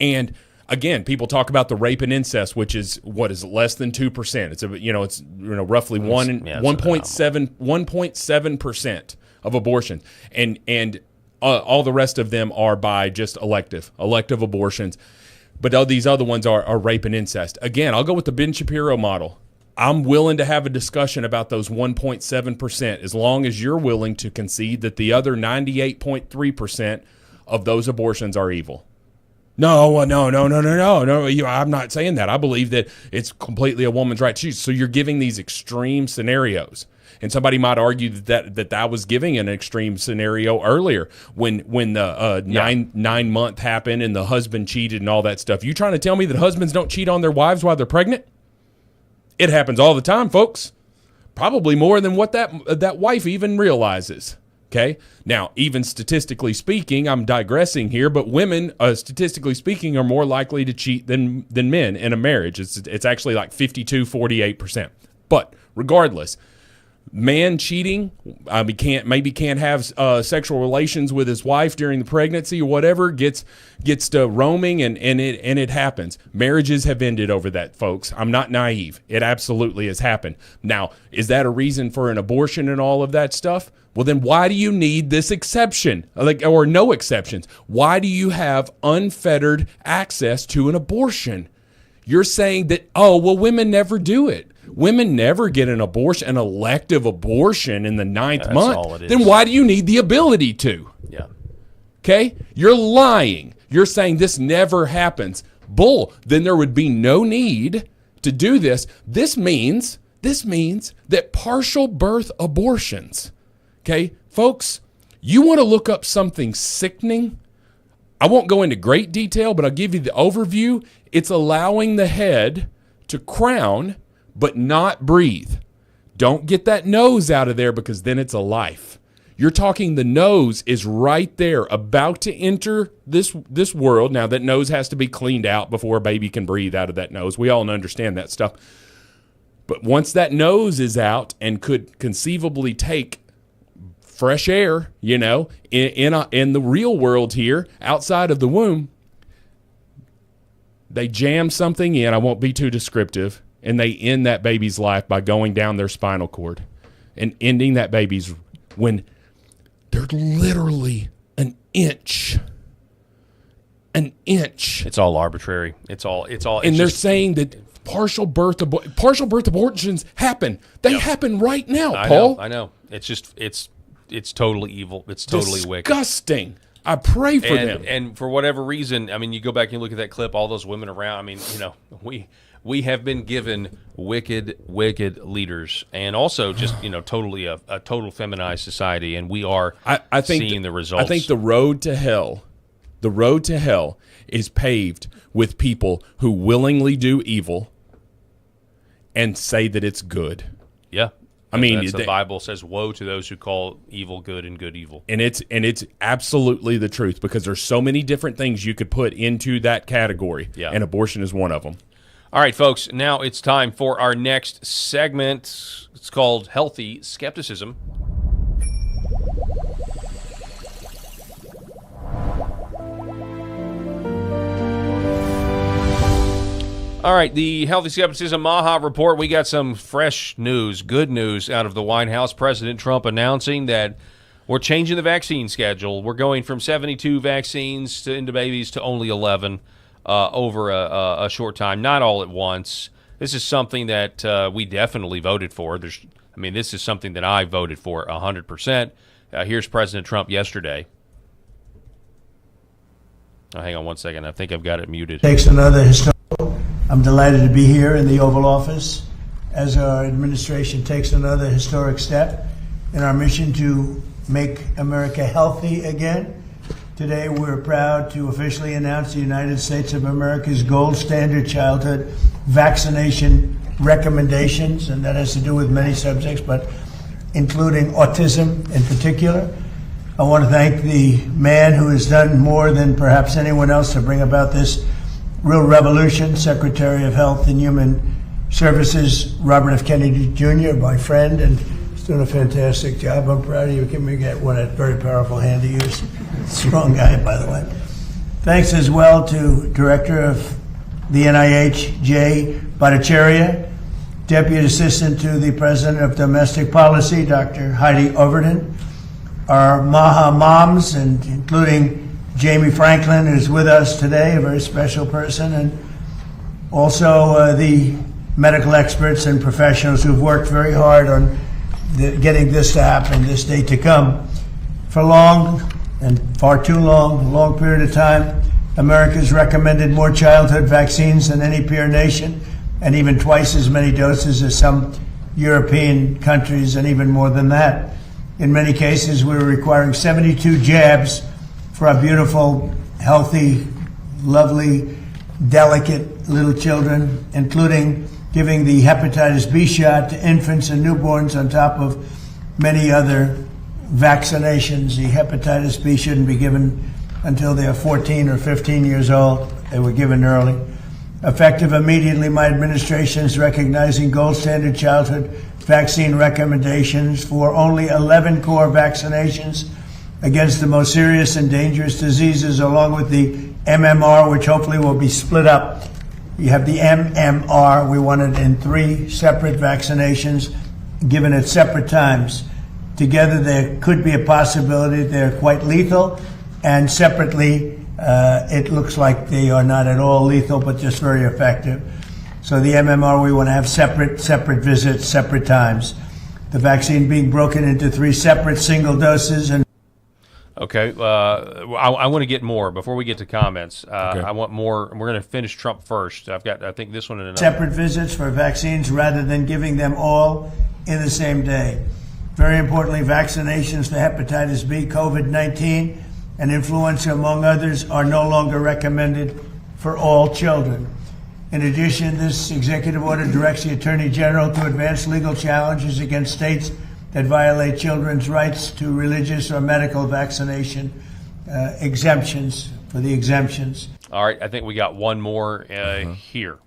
And again, people talk about the rape and incest, which is less than 2%. It's roughly 1.7% of abortions, and all the rest of them are by just elective abortions. But all these other ones are rape and incest. Again, I'll go with the Ben Shapiro model. I'm willing to have a discussion about those 1.7% as long as you're willing to concede that the other 98.3% of those abortions are evil. No. I'm not saying that. I believe that it's completely a woman's right to choose. So you're giving these extreme scenarios. And somebody might argue that I was giving an extreme scenario earlier when the 9 month happened and the husband cheated and all that stuff. You trying to tell me that husbands don't cheat on their wives while they're pregnant? It happens all the time, folks. Probably more than what that wife even realizes. Okay. Now, even statistically speaking, I'm digressing here, but women, statistically speaking, are more likely to cheat than men in a marriage. It's actually like 52-48%. But regardless, man cheating, maybe can't have sexual relations with his wife during the pregnancy or whatever, gets to roaming, and it happens. Marriages have ended over that, folks. I'm not naive. It absolutely has happened. Now, is that a reason for an abortion and all of that stuff? Well, then why do you need this exception, or no exceptions? Why do you have unfettered access to an abortion? You're saying that, women never do it. Women never get an elective abortion in the 9th month. All it is. Then why do you need the ability to? Yeah. Okay? You're lying. You're saying this never happens. Bull. Then there would be no need to do this. This means that partial birth abortions, okay, folks, you want to look up something sickening? I won't go into great detail, but I'll give you the overview. It's allowing the head to crown but not breathe. Don't get that nose out of there, because then it's a life. You're talking the nose is right there, about to enter this world. Now, that nose has to be cleaned out before a baby can breathe out of that nose. We all understand that stuff. But once that nose is out and could conceivably take fresh air, in the real world here, outside of the womb, they jam something in. I won't be too descriptive. And they end that baby's life by going down their spinal cord and ending that baby's, when they're literally an inch. It's all arbitrary. It's all. And they're saying that partial birth abortions happen. They happen right now, Paul. I know. It's just it's totally evil. It's totally wicked. Disgusting. I pray for them. And for whatever reason, you go back and look at that clip, all those women around. We have been given wicked leaders, and also just totally a total feminized society, and we are seeing the results. I think the road to hell is paved with people who willingly do evil and say that it's good. Yeah. The Bible says, "Woe to those who call evil good and good evil." And it's absolutely the truth, because there's so many different things you could put into that category, and abortion is one of them. All right, folks, now it's time for our next segment. It's called Healthy Skepticism. All right, the Healthy Skepticism Maha Report. We got some fresh news, good news out of the White House. President Trump announcing that we're changing the vaccine schedule. We're going from 72 vaccines into babies to only 11 over a short time, not all at once. This is something that we definitely voted for. This is something that I voted for 100%. Here's President Trump yesterday. Oh, hang on one second. I think I've got it muted. Takes another historical. I'm delighted to be here in the Oval Office as our administration takes another historic step in our mission to make America healthy again. Today, we're proud to officially announce the United States of America's gold standard childhood vaccination recommendations, and that has to do with many subjects, but including autism in particular. I want to thank the man who has done more than perhaps anyone else to bring about this real revolution, Secretary of Health and Human Services, Robert F. Kennedy Jr., my friend, and he's doing a fantastic job. I'm proud of you. Give me what a very powerful hand to use. Strong guy, by the way. Thanks as well to Director of the NIH, Jay Bhattacharya, Deputy Assistant to the President of Domestic Policy, Dr. Heidi Overton, our Maha moms, and including Jamie Franklin, who's with us today, a very special person, and also the medical experts and professionals who've worked very hard on getting this to happen, this day to come. For long, and far too long, a long period of time, America's recommended more childhood vaccines than any peer nation, and even twice as many doses as some European countries, and even more than that. In many cases, we were requiring 72 jabs for our beautiful, healthy, lovely, delicate little children, including giving the hepatitis B shot to infants and newborns on top of many other vaccinations. The hepatitis B shouldn't be given until they are 14 or 15 years old. They were given early. Effective immediately, my administration is recognizing gold standard childhood vaccine recommendations for only 11 core vaccinations against the most serious and dangerous diseases, along with the MMR, which hopefully will be split up. You have the MMR. We want it in 3 separate vaccinations given at separate times. Together, there could be a possibility they're quite lethal, and separately, it looks like they are not at all lethal, but just very effective. So the MMR, we want to have separate visits, separate times. The vaccine being broken into 3 separate single doses. And okay, I want to get more before we get to comments. Okay. I want more. We're going to finish Trump first. I think this one and another. Separate visits for vaccines rather than giving them all in the same day. Very importantly, vaccinations for hepatitis B, COVID-19, and influenza, among others, are no longer recommended for all children. In addition, this executive order directs the Attorney General to advance legal challenges against states that violate children's rights to religious or medical vaccination exemptions, for the exemptions. All right, I think we got one more here.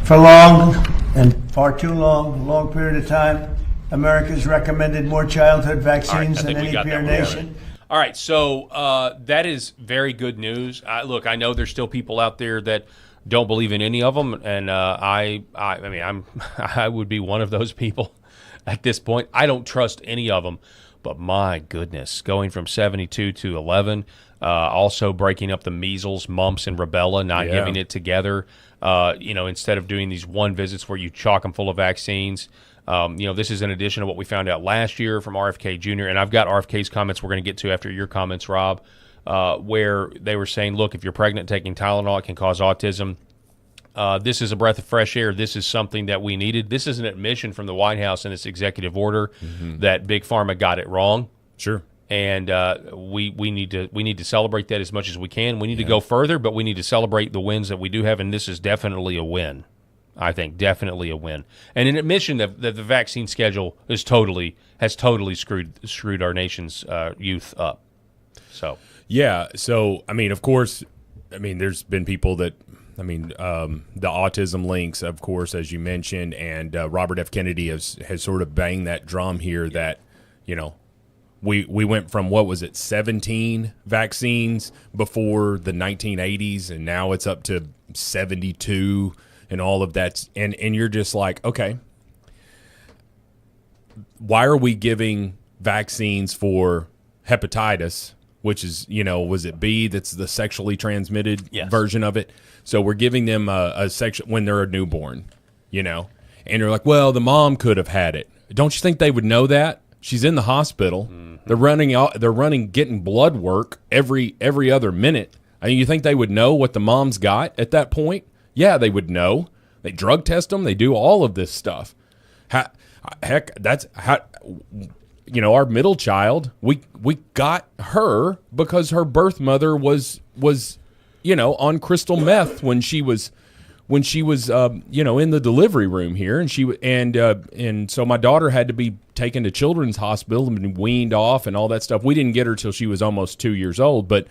For long, and far too long, a long period of time, America's recommended more childhood vaccines than any peer nation. All right, so that is very good news. Look, I know there's still people out there that don't believe in any of them, and I mean, I would be one of those people at this point. I don't trust any of them, but my goodness, going from 72 to 11, also breaking up the measles, mumps, and rubella, not giving it together. Instead of doing these one visits where you chock them full of vaccines. This is in addition to what we found out last year from RFK Jr., and I've got RFK's comments we're going to get to after your comments, Rob, where they were saying, look, if you're pregnant taking Tylenol, it can cause autism. This is a breath of fresh air. This is something that we needed. This is an admission from the White House in its executive order that Big Pharma got it wrong. Sure. And we need to celebrate that as much as we can. We need to go further, but we need to celebrate the wins that we do have, and this is definitely a win. I think definitely a win, and an admission that the vaccine schedule has totally screwed our nation's youth up. So I mean, of course, I mean, there's been people that, I mean, the autism links, of course, as you mentioned, and Robert F. Kennedy has sort of banged that drum here that, we went from, 17 vaccines before the 1980s, and now it's up to 72. And all of that, and you're just like, okay, why are we giving vaccines for hepatitis, which is, was it B, that's the sexually transmitted version of it? So we're giving them a section when they're a newborn, and you're like, well, the mom could have had it. Don't you think they would know that? She's in the hospital. They're running, getting blood work every other minute. I mean, you think they would know what the mom's got at that point? Yeah, they would know. They drug test them. They do all of this stuff. Heck, that's how. Our middle child, we got her because her birth mother was on crystal meth when she was in the delivery room here, and so my daughter had to be taken to Children's Hospital and weaned off and all that stuff. We didn't get her till she was almost 2 years old, but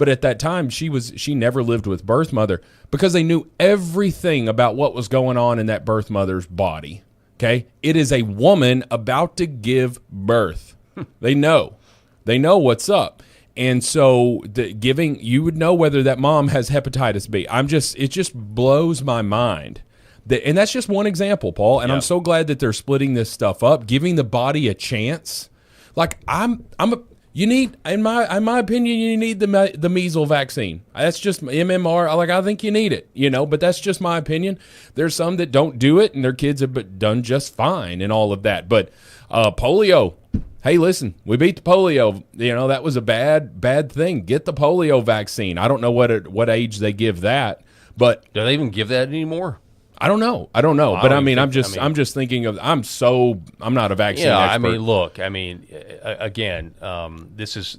at that time she never lived with birth mother because they knew everything about what was going on in that birth mother's body. Okay, it is a woman about to give birth. They know what's up, and so you would know whether that mom has hepatitis B. It just blows my mind. And that's just one example, Paul. And I'm so glad that they're splitting this stuff up, giving the body a chance. Like you need, in my opinion, you need the measles vaccine. That's just MMR. Like, I think you need it, but that's just my opinion. There's some that don't do it, and their kids have done just fine and all of that. But polio, hey, listen, we beat the polio. That was a bad thing. Get the polio vaccine. I don't know what age they give that, but do they even give that anymore? I don't know. But I mean, I'm just thinking of. I'm not a vaccine expert. I mean, look. I mean, again, this is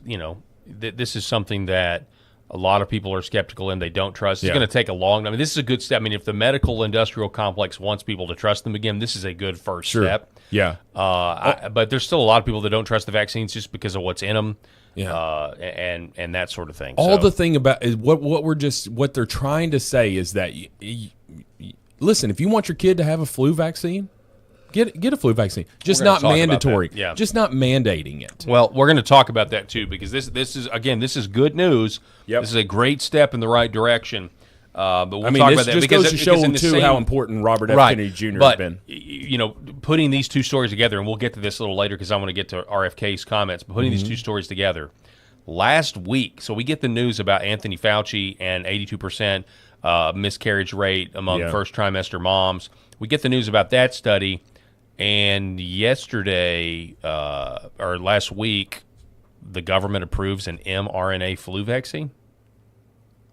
this is something that a lot of people are skeptical and they don't trust. It's going to take a long. I mean, this is a good step. I mean, if the medical industrial complex wants people to trust them again, this is a good first step. Yeah. But there's still a lot of people that don't trust the vaccines just because of what's in them. Yeah. And that sort of thing. The thing about is what they're trying to say is that. Listen, if you want your kid to have a flu vaccine, get a flu vaccine. Just not mandatory. Yeah. Just not mandating it. Well, we're going to talk about that too because this is good news. Yep. This is a great step in the right direction. But we'll talk this about that just because goes to show too how important Robert F. Kennedy Jr. has been. Putting these two stories together, and we'll get to this a little later because I want to get to RFK's comments. But putting these two stories together, last week, so we get the news about Anthony Fauci and 82%. Miscarriage rate among first trimester moms. We get the news about that study, and yesterday or last week, the government approves an mRNA flu vaccine.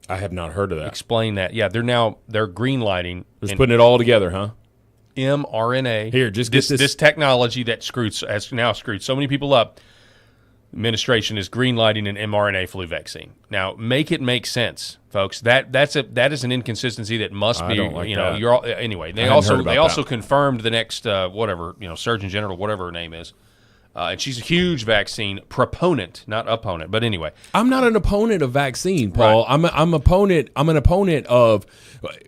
I have not heard of that. Explain that. Yeah, they're green lighting. Just putting it all together, huh? mRNA. Here, just get this technology that has now screwed so many people up. Administration is greenlighting an mRNA flu vaccine. Now, make it make sense, folks. That is an inconsistency that must be. Don't like that. You're all, anyway. They also confirmed the next Surgeon General, whatever her name is, and she's a huge vaccine proponent, not opponent. But anyway, I'm not an opponent of vaccine, Paul. Right. I'm an opponent of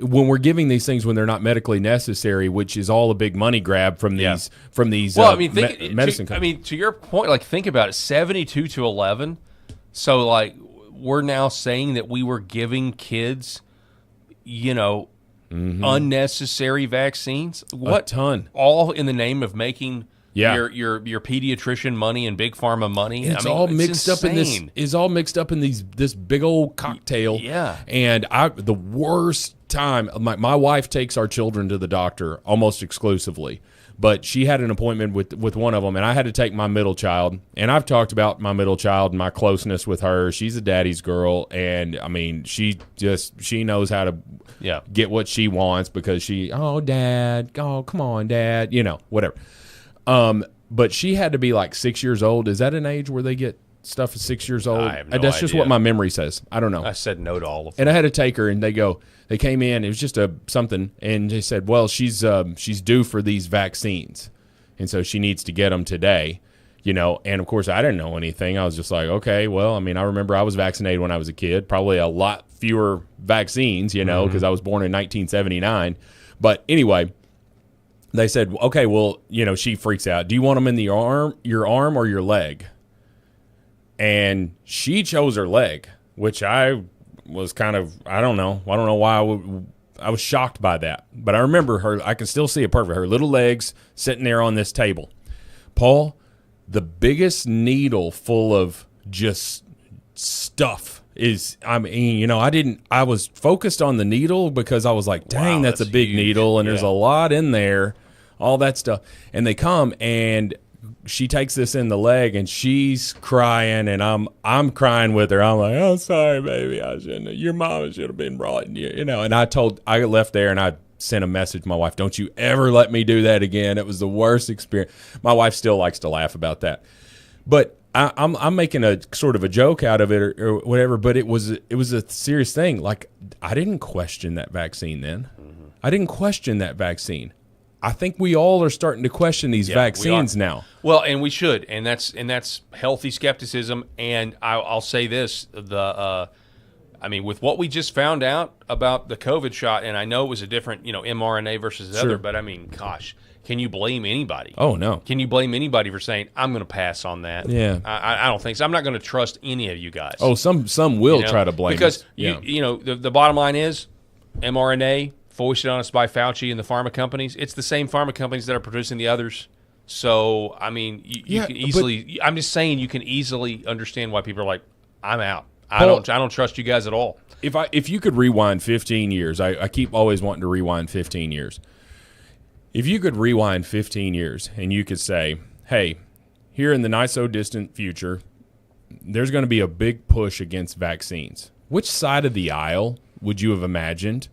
when we're giving these things when they're not medically necessary, which is all a big money grab from these Well, I mean, medicine companies. To your point, like think about it, 72 to 11. So like we're now saying that we were giving kids, unnecessary vaccines. What a ton? All in the name of making Yeah. your pediatrician money and big pharma money. It's all mixed up in this. Is all mixed up in this big old cocktail. Yeah. And the worst time. My wife takes our children to the doctor almost exclusively, but she had an appointment with one of them, and I had to take my middle child. And I've talked about my middle child and my closeness with her. She's a daddy's girl, and I mean, she knows how to get what she wants because dad, come on, dad, whatever. But she had to be like 6 years old. Is that an age where they get stuff at 6 years old? I have no That's just idea. what my memory says. I don't know. I said no to all of them. And I had to take her, and they came in. It was just something, and they said, well, she's due for these vaccines, and so she needs to get them today. And of course I didn't know anything. I was just like, okay, well, I mean, I remember I was vaccinated when I was a kid, probably a lot fewer vaccines, because I was born in 1979. But anyway, they said, okay, well, she freaks out. Do you want them in your arm or your leg? And she chose her leg, which I was kind of, I don't know why I was shocked by that. But I remember her, I can still see it perfect. Her little legs sitting there on this table. Paul, the biggest needle full of just stuff is, I was focused on the needle because I was like, dang, Wow, that's a big huge. needle, and there's a lot in there, all that stuff. And they come, and she takes this in the leg, and she's crying, and I'm crying with her. I'm like, "Oh, sorry, baby. I shouldn't. Your mama should have been brought in, you know." And I left there, and I sent a message to my wife, "Don't you ever let me do that again. It was the worst experience." My wife still likes to laugh about that, but I'm making a sort of a joke out of it or whatever. But it was a serious thing. Like, I didn't question that vaccine then. I didn't question that vaccine. I think we all are starting to question these vaccines now. Well, and we should, and that's healthy skepticism. And I'll say this: I mean, with what we just found out about the COVID shot, and I know it was a different, mRNA versus the other, but I mean, gosh, can you blame anybody? Oh, no. Can you blame anybody for saying, I'm going to pass on that? Yeah. I don't think so. I'm not going to trust any of you guys. Oh, some will try to blame because us. The bottom line is mRNA, foisted on us by Fauci and the pharma companies. It's the same pharma companies that are producing the others. So, I mean, you can easily. I'm just saying, you can easily understand why people are like, I'm out. I don't trust you guys at all. If you could rewind 15 years, I keep always wanting to rewind 15 years. If you could rewind 15 years and you could say, hey, here in the not so distant future, there's going to be a big push against vaccines. Which side of the aisle would you have imagined?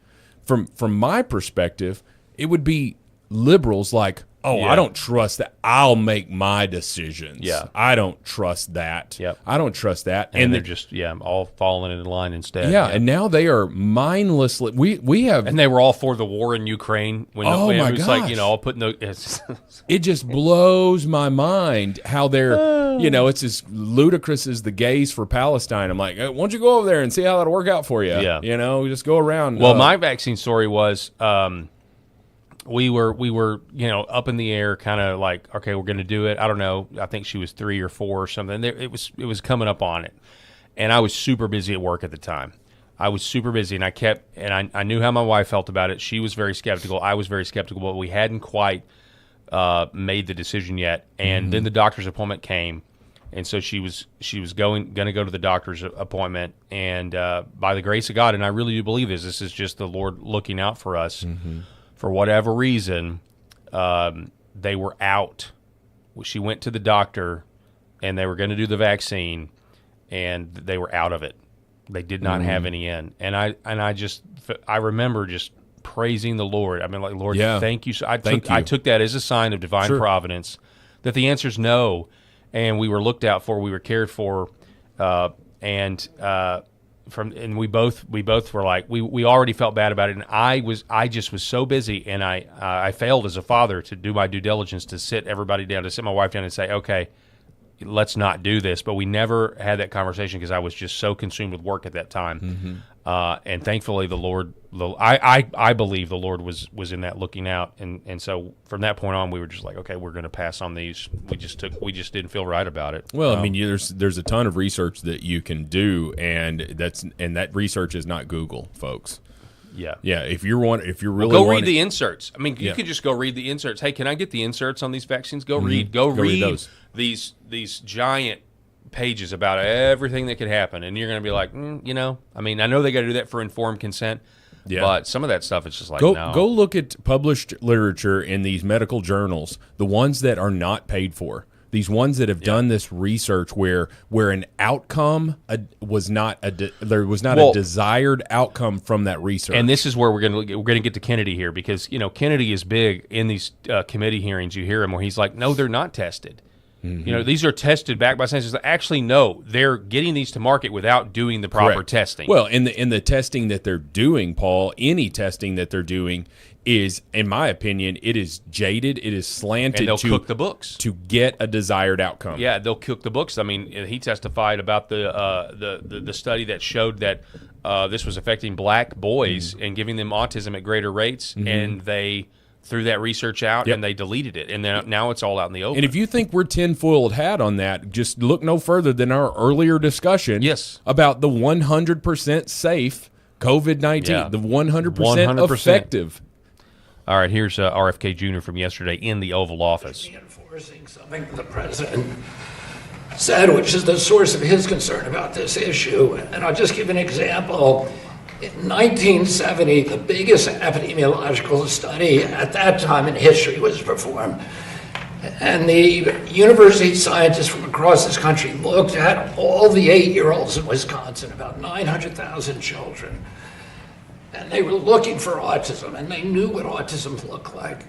From my perspective, it would be liberals like, I don't trust that. I'll make my decisions. Yeah. I don't trust that. Yep. I don't trust that. And they're just, all falling in line instead. Yeah, and now they are mindlessly. We have. And they were all for the war in Ukraine. When my it was gosh. like, all putting those. It just blows my mind how they're, it's as ludicrous as the gays for Palestine. I'm like, why don't you go over there and see how that'll work out for you? Yeah. Just go around. Well, my vaccine story was, we were, up in the air, kind of like, okay, we're going to do it. I don't know. I think she was 3 or 4 or something. It was coming up on it, and I was super busy at work at the time. I was super busy, and I knew how my wife felt about it. She was very skeptical. I was very skeptical, but we hadn't quite made the decision yet. And then the doctor's appointment came, and so she was going to go to the doctor's appointment. And by the grace of God, and I really do believe this is just the Lord looking out for us. For whatever reason, they were out. She went to the doctor, and they were going to do the vaccine, and they were out of it. They did not have any in. And I remember just praising the Lord. I mean, like, Lord, thank you. So I took that as a sign of divine providence, that the answer is no, and we were looked out for, we were cared for, and we both were like, we already felt bad about it, and I just was so busy, and I failed as a father to do my due diligence, to sit everybody down, to sit my wife down and say, okay, let's not do this. But we never had that conversation because I was just so consumed with work at that time. And thankfully, the Lord, I believe the Lord was in that looking out, and so from that point on, we were just like, okay, we're going to pass on these. We just didn't feel right about it. Well, I mean, there's a ton of research that you can do, and that research is not Google, folks. Yeah. If you're really go read the inserts. I mean, you could just go read the inserts. Hey, can I get the inserts on these vaccines? Go read those. These giant pages about everything that could happen, and you're going to be like, I mean, I know they got to do that for informed consent, but some of that stuff, it's just like, no. Go look at published literature in these medical journals, the ones that are not paid for. These ones that have done this research where an outcome was not a desired outcome from that research. And this is where we're going to get to Kennedy here, because Kennedy is big in these committee hearings. You hear him where he's like, no, they're not tested. These are tested back by scientists. Actually, no, they're getting these to market without doing the proper testing. Well, in the testing that they're doing, Paul, any testing that they're doing is, in my opinion, it is jaded. It is slanted. And they'll cook the books to get a desired outcome. Yeah, they'll cook the books. I mean, he testified about the study that showed that this was affecting black boys and giving them autism at greater rates, and they threw that research out and they deleted it, and now it's all out in the open. And if you think we're tinfoiled hat on that, just look no further than our earlier discussion about the 100% safe COVID-19, the 100% effective. All right, here's RFK Jr. from yesterday in the Oval Office. Reinforcing something the president said, which is the source of his concern about this issue. And I'll just give an example. In 1970, the biggest epidemiological study at that time in history was performed. And the university scientists from across this country looked at all the 8-year-olds in Wisconsin, about 900,000 children. And they were looking for autism, and they knew what autism looked like.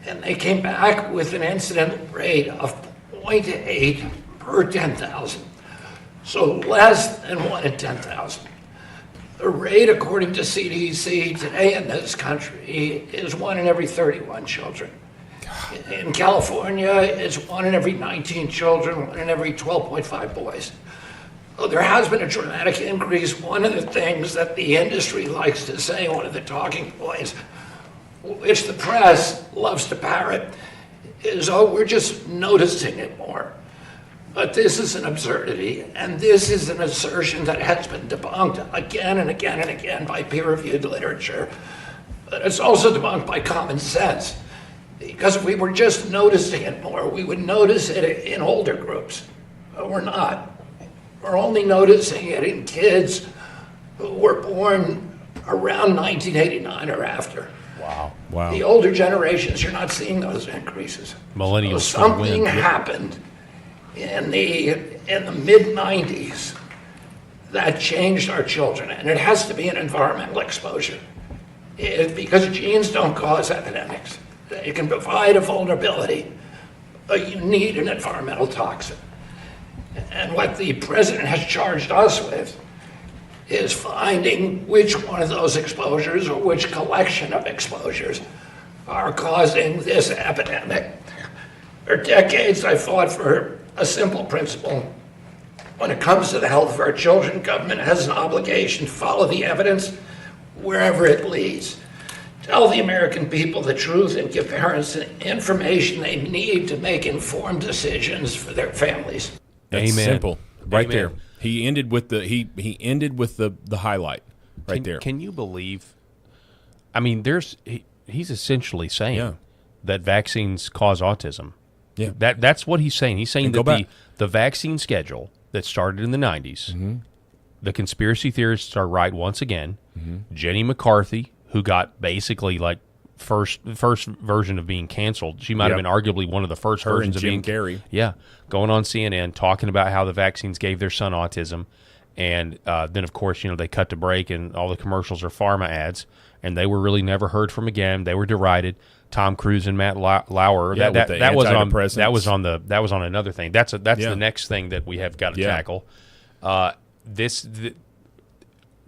And they came back with an incident rate of 0.8 per 10,000. So less than 1 in 10,000. The rate, according to CDC today in this country, is 1 in every 31 children. In California, it's 1 in every 19 children, 1 in every 12.5 boys. Well, there has been a dramatic increase. One of the things that the industry likes to say, one of the talking points, which the press loves to parrot, is, oh, we're just noticing it more. But this is an absurdity, and this is an assertion that has been debunked again and again and again by peer-reviewed literature. But it's also debunked by common sense. Because if we were just noticing it more, we would notice it in older groups. But we're not. We're only noticing it in kids who were born around 1989 or after. Wow. The older generations, you're not seeing those increases. Millennials. So something happened in the mid-90s that changed our children, and it has to be an environmental exposure. Because genes don't cause epidemics. They can provide a vulnerability, but you need an environmental toxin. And what the president has charged us with is finding which one of those exposures or which collection of exposures are causing this epidemic. For decades, I fought for a simple principle. When it comes to the health of our children, government has an obligation to follow the evidence wherever it leads. Tell the American people the truth and give parents the information they need to make informed decisions for their families. That's Amen. simple. Right Amen. there. He ended with the he ended with the highlight right there. Can you believe? I mean, he's essentially saying that vaccines cause autism. Yeah. That's what he's saying. He's saying And that the vaccine schedule that started in the 90s, the conspiracy theorists are right once again. Jenny McCarthy, who got basically like first version of being canceled. She might have been arguably one of the first versions of being Carrey. Yeah, going on CNN talking about how the vaccines gave their son autism, and then of course they cut to break and all the commercials are pharma ads, and they were really never heard from again. They were derided. Tom Cruise and Matt Lauer. Yeah, that was on another thing. That's the next thing that we have got to tackle.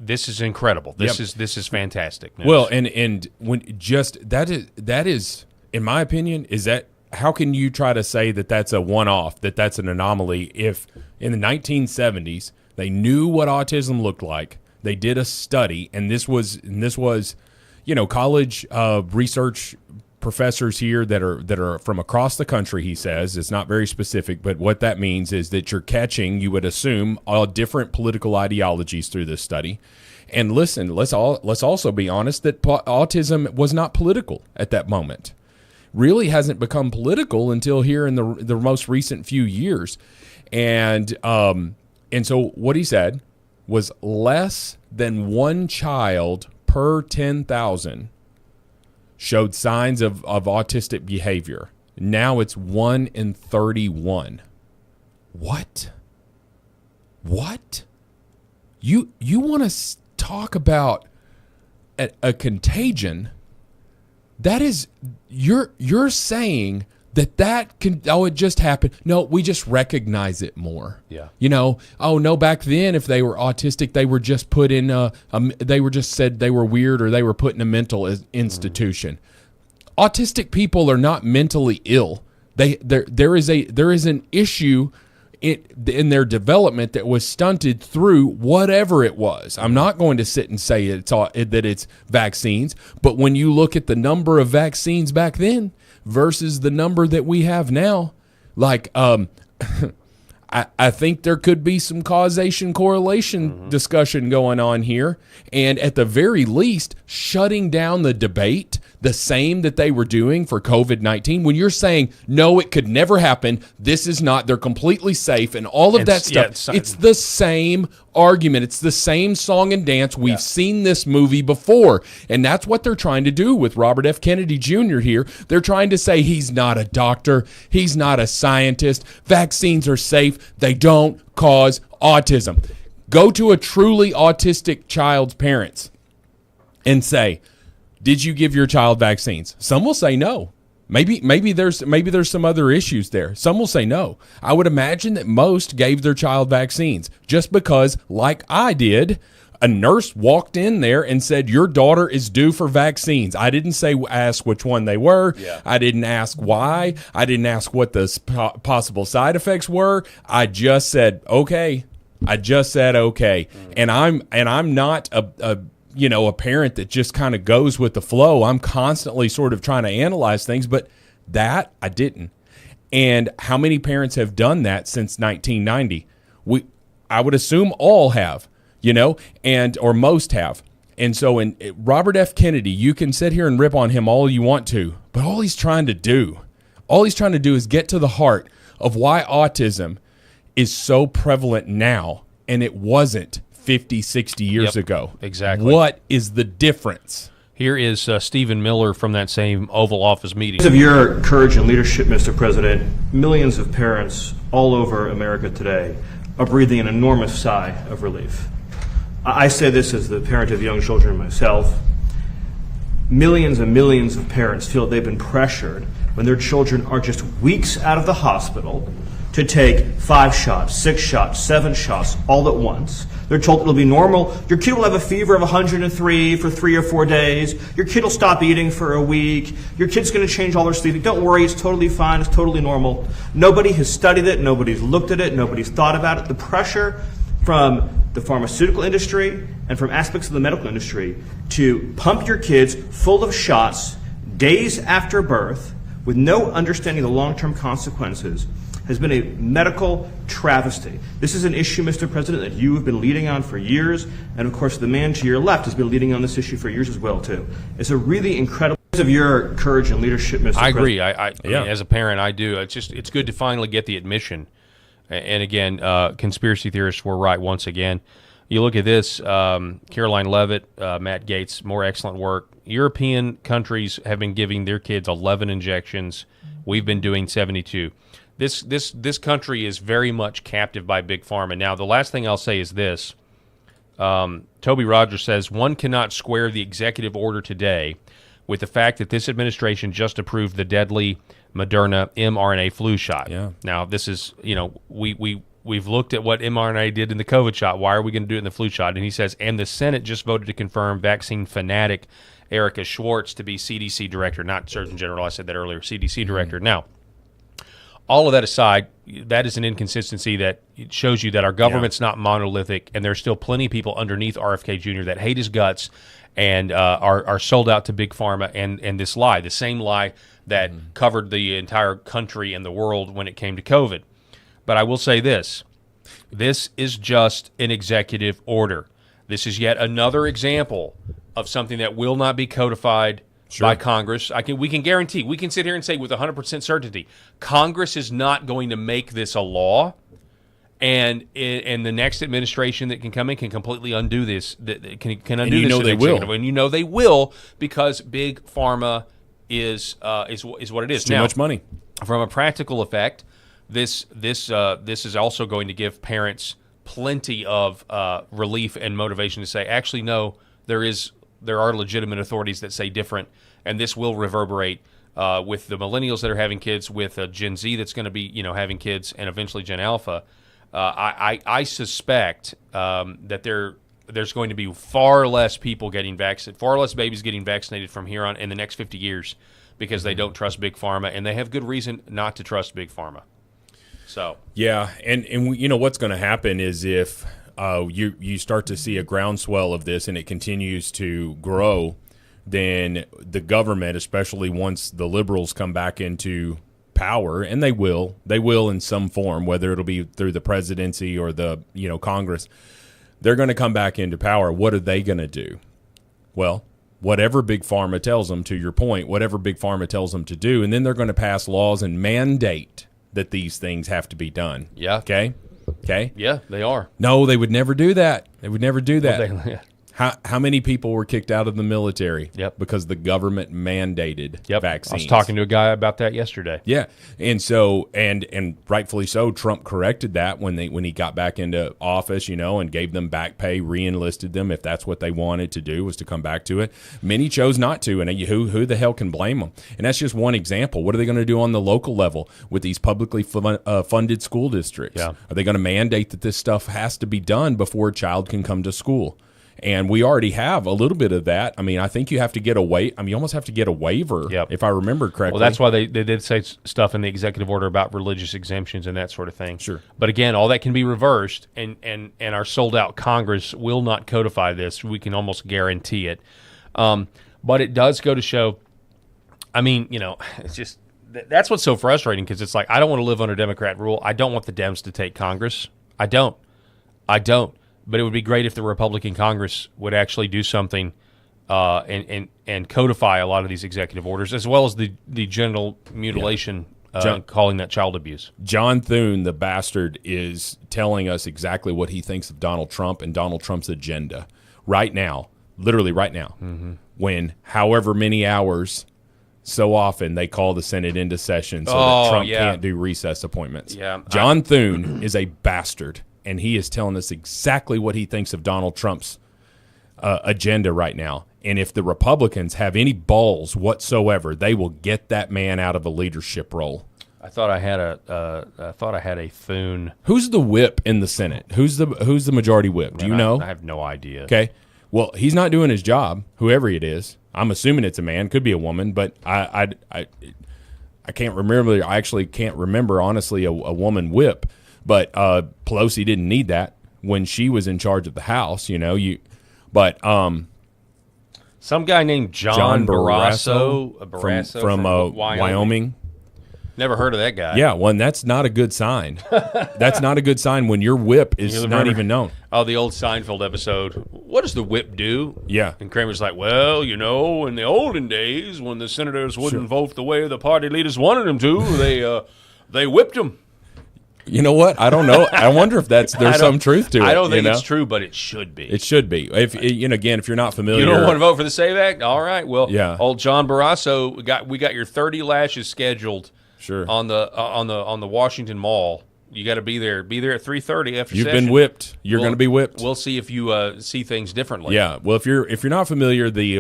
This is incredible. This is fantastic news. Well, and when just that is in my opinion, is that how can you try to say that that's a one-off, that that's an anomaly if in the 1970s they knew what autism looked like, they did a study, and this was college research professors here that are from across the country, he says. It's not very specific, but what that means is that you're catching, you would assume, all different political ideologies through this study. And listen, let's also be honest that autism was not political at that moment. Really hasn't become political until here in the most recent few years. And so what he said was less than 1 child per 10,000 showed signs of autistic behavior. Now it's 1 in 31. What? You want to talk about a contagion? That is, you're saying that can, it just happened. No, we just recognize it more. Yeah. Back then if they were autistic, they were just put in they were just said they were weird or they were put in a mental institution. Autistic people are not mentally ill. There is an issue in their development that was stunted through whatever it was. I'm not going to sit and say that it's vaccines, but when you look at the number of vaccines back then versus the number that we have now, I think there could be some causation correlation discussion going on here, and at the very least, shutting down the debate the same that they were doing for COVID-19, when you're saying, no, it could never happen, this is not, they're completely safe, and all of that stuff, it's the same argument. It's the same song and dance. We've seen this movie before, and that's what they're trying to do with Robert F. Kennedy Jr. here. They're trying to say he's not a doctor, he's not a scientist, vaccines are safe, they don't cause autism. Go to a truly autistic child's parents and say, did you give your child vaccines? Some will say no. Maybe there's some other issues there. Some will say no. I would imagine that most gave their child vaccines just because, like I did, a nurse walked in there and said, your daughter is due for vaccines. I didn't ask which one they were. Yeah. I didn't ask why. I didn't ask what the possible side effects were. I just said, okay. And I'm not a parent that just kind of goes with the flow. I'm constantly sort of trying to analyze things, but that I didn't. And how many parents have done that since 1990? I would assume all have, or most have. And so in Robert F. Kennedy, you can sit here and rip on him all you want to, but all he's trying to do is get to the heart of why autism is so prevalent now, and it wasn't 50, 60 years ago. Exactly. What is the difference? Here is Stephen Miller from that same Oval Office meeting. Because of your courage and leadership, Mr. President, millions of parents all over America today are breathing an enormous sigh of relief. I say this as the parent of young children myself. Millions and millions of parents feel they've been pressured when their children are just weeks out of the hospital to take 5 shots, 6 shots, 7 shots all at once. They're told it'll be normal. Your kid will have a fever of 103 for 3 or 4 days. Your kid will stop eating for a week. Your kid's going to change all their sleeping. Don't worry, it's totally fine. It's totally normal. Nobody has studied it. Nobody's looked at it. Nobody's thought about it. The pressure from the pharmaceutical industry and from aspects of the medical industry to pump your kids full of shots days after birth with no understanding of the long-term consequences has been a medical travesty. This is an issue, Mr. President, that you have been leading on for years, and of course the man to your left has been leading on this issue for years as well, too. It's a really incredible of your courage and leadership, Mr. President. I agree. I mean, as a parent, I do. It's good to finally get the admission. And again, conspiracy theorists were right once again. You look at this, Caroline Leavitt, Matt Gaetz, more excellent work. European countries have been giving their kids 11 injections. We've been doing 72. This country is very much captive by Big Pharma. Now, the last thing I'll say is this. Toby Rogers says, one cannot square the executive order today with the fact that this administration just approved the deadly Moderna mRNA flu shot. Yeah. Now, this is, we've looked at what mRNA did in the COVID shot. Why are we going to do it in the flu shot? And he says, and the Senate just voted to confirm vaccine fanatic Erica Schwartz to be CDC director, not Surgeon General. I said that earlier, CDC director. Now, all of that aside, that is an inconsistency that shows you that our government's not monolithic, and there's still plenty of people underneath RFK Jr. that hate his guts and are sold out to Big Pharma and this lie, the same lie that covered the entire country and the world when it came to COVID. But I will say this. This is just an executive order. This is yet another example of something that will not be codified by Congress. We can guarantee, we can sit here and say with 100% certainty, Congress is not going to make this a law, and the next administration that can come in can completely undo this. Can undo this. They will, and they will, because Big Pharma is what it is. Too much money. From a practical effect, this is also going to give parents plenty of relief and motivation to say, actually, no, there are legitimate authorities that say different, and this will reverberate with the millennials that are having kids, with Gen Z that's going to be having kids, and eventually Gen Alpha. I suspect that there's going to be far less people getting vaccinated, far less babies getting vaccinated from here on in the next 50 years because they don't trust Big Pharma, and they have good reason not to trust Big Pharma. So yeah, and what's going to happen is if you start to see a groundswell of this and it continues to grow, then the government, especially once the liberals come back into power, and they will in some form, whether it'll be through the presidency or the Congress, they're going to come back into power. What are they going to do? Well, whatever Big Pharma tells them, to your point, whatever Big Pharma tells them to do, and then they're going to pass laws and mandate that these things have to be done. Yeah. Okay? Yeah, they are. No, they would never do that. They would never do that. Well, How many people were kicked out of the military? Yep. Because the government mandated vaccines. I was talking to a guy about that yesterday. Yeah, and so and rightfully so, Trump corrected that when he got back into office, and gave them back pay, re-enlisted them if that's what they wanted to do, was to come back to it. Many chose not to, and who the hell can blame them? And that's just one example. What are they going to do on the local level with these publicly funded school districts? Yeah. Are they going to mandate that this stuff has to be done before a child can come to school? And we already have a little bit of that. I mean, I think you have to get you almost have to get a waiver, if I remember correctly. Well, that's why they did say stuff in the executive order about religious exemptions and that sort of thing. Sure. But again, all that can be reversed, and our sold-out Congress will not codify this. We can almost guarantee it. But it does go to show, I mean, it's just, that's what's so frustrating, because it's like, I don't want to live under Democrat rule. I don't want the Dems to take Congress. I don't. But it would be great if the Republican Congress would actually do something and codify a lot of these executive orders, as well as the genital mutilation, calling that child abuse. John Thune, the bastard, is telling us exactly what he thinks of Donald Trump and Donald Trump's agenda right now, literally right now, when however many hours, so often they call the Senate into session so that Trump can't do recess appointments. Yeah, John Thune is a bastard. And he is telling us exactly what he thinks of Donald Trump's agenda right now. And if the Republicans have any balls whatsoever, they will get that man out of a leadership role. I thought I had a Thune. Who's the whip in the Senate? Who's the majority whip? Do you know? I have no idea. Okay. Well, he's not doing his job, whoever it is. I'm assuming it's a man, could be a woman, but I can't remember. I actually can't remember, honestly, a woman whip. But Pelosi didn't need that when she was in charge of the House, But some guy named John Barrasso from Wyoming. Never heard of that guy. Yeah, well, and that's not a good sign. That's not a good sign when your whip is not even known. Oh, the old Seinfeld episode. What does the whip do? Yeah. And Kramer's like, well, in the olden days when the senators wouldn't vote the way the party leaders wanted them to, they whipped them. You know what? I don't know. I wonder if there's some truth to it. I don't think it's true, but it should be. It should be. If if you're not familiar, you don't want to vote for the SAVE Act. All right. Well, yeah. Old John Barrasso, we got your 30 lashes scheduled. Sure. On the Washington Mall. You got to be there. Be there at 3:30 after You've session. been whipped. You're going to be whipped. We'll see if you see things differently. Yeah. Well, if you're not familiar, the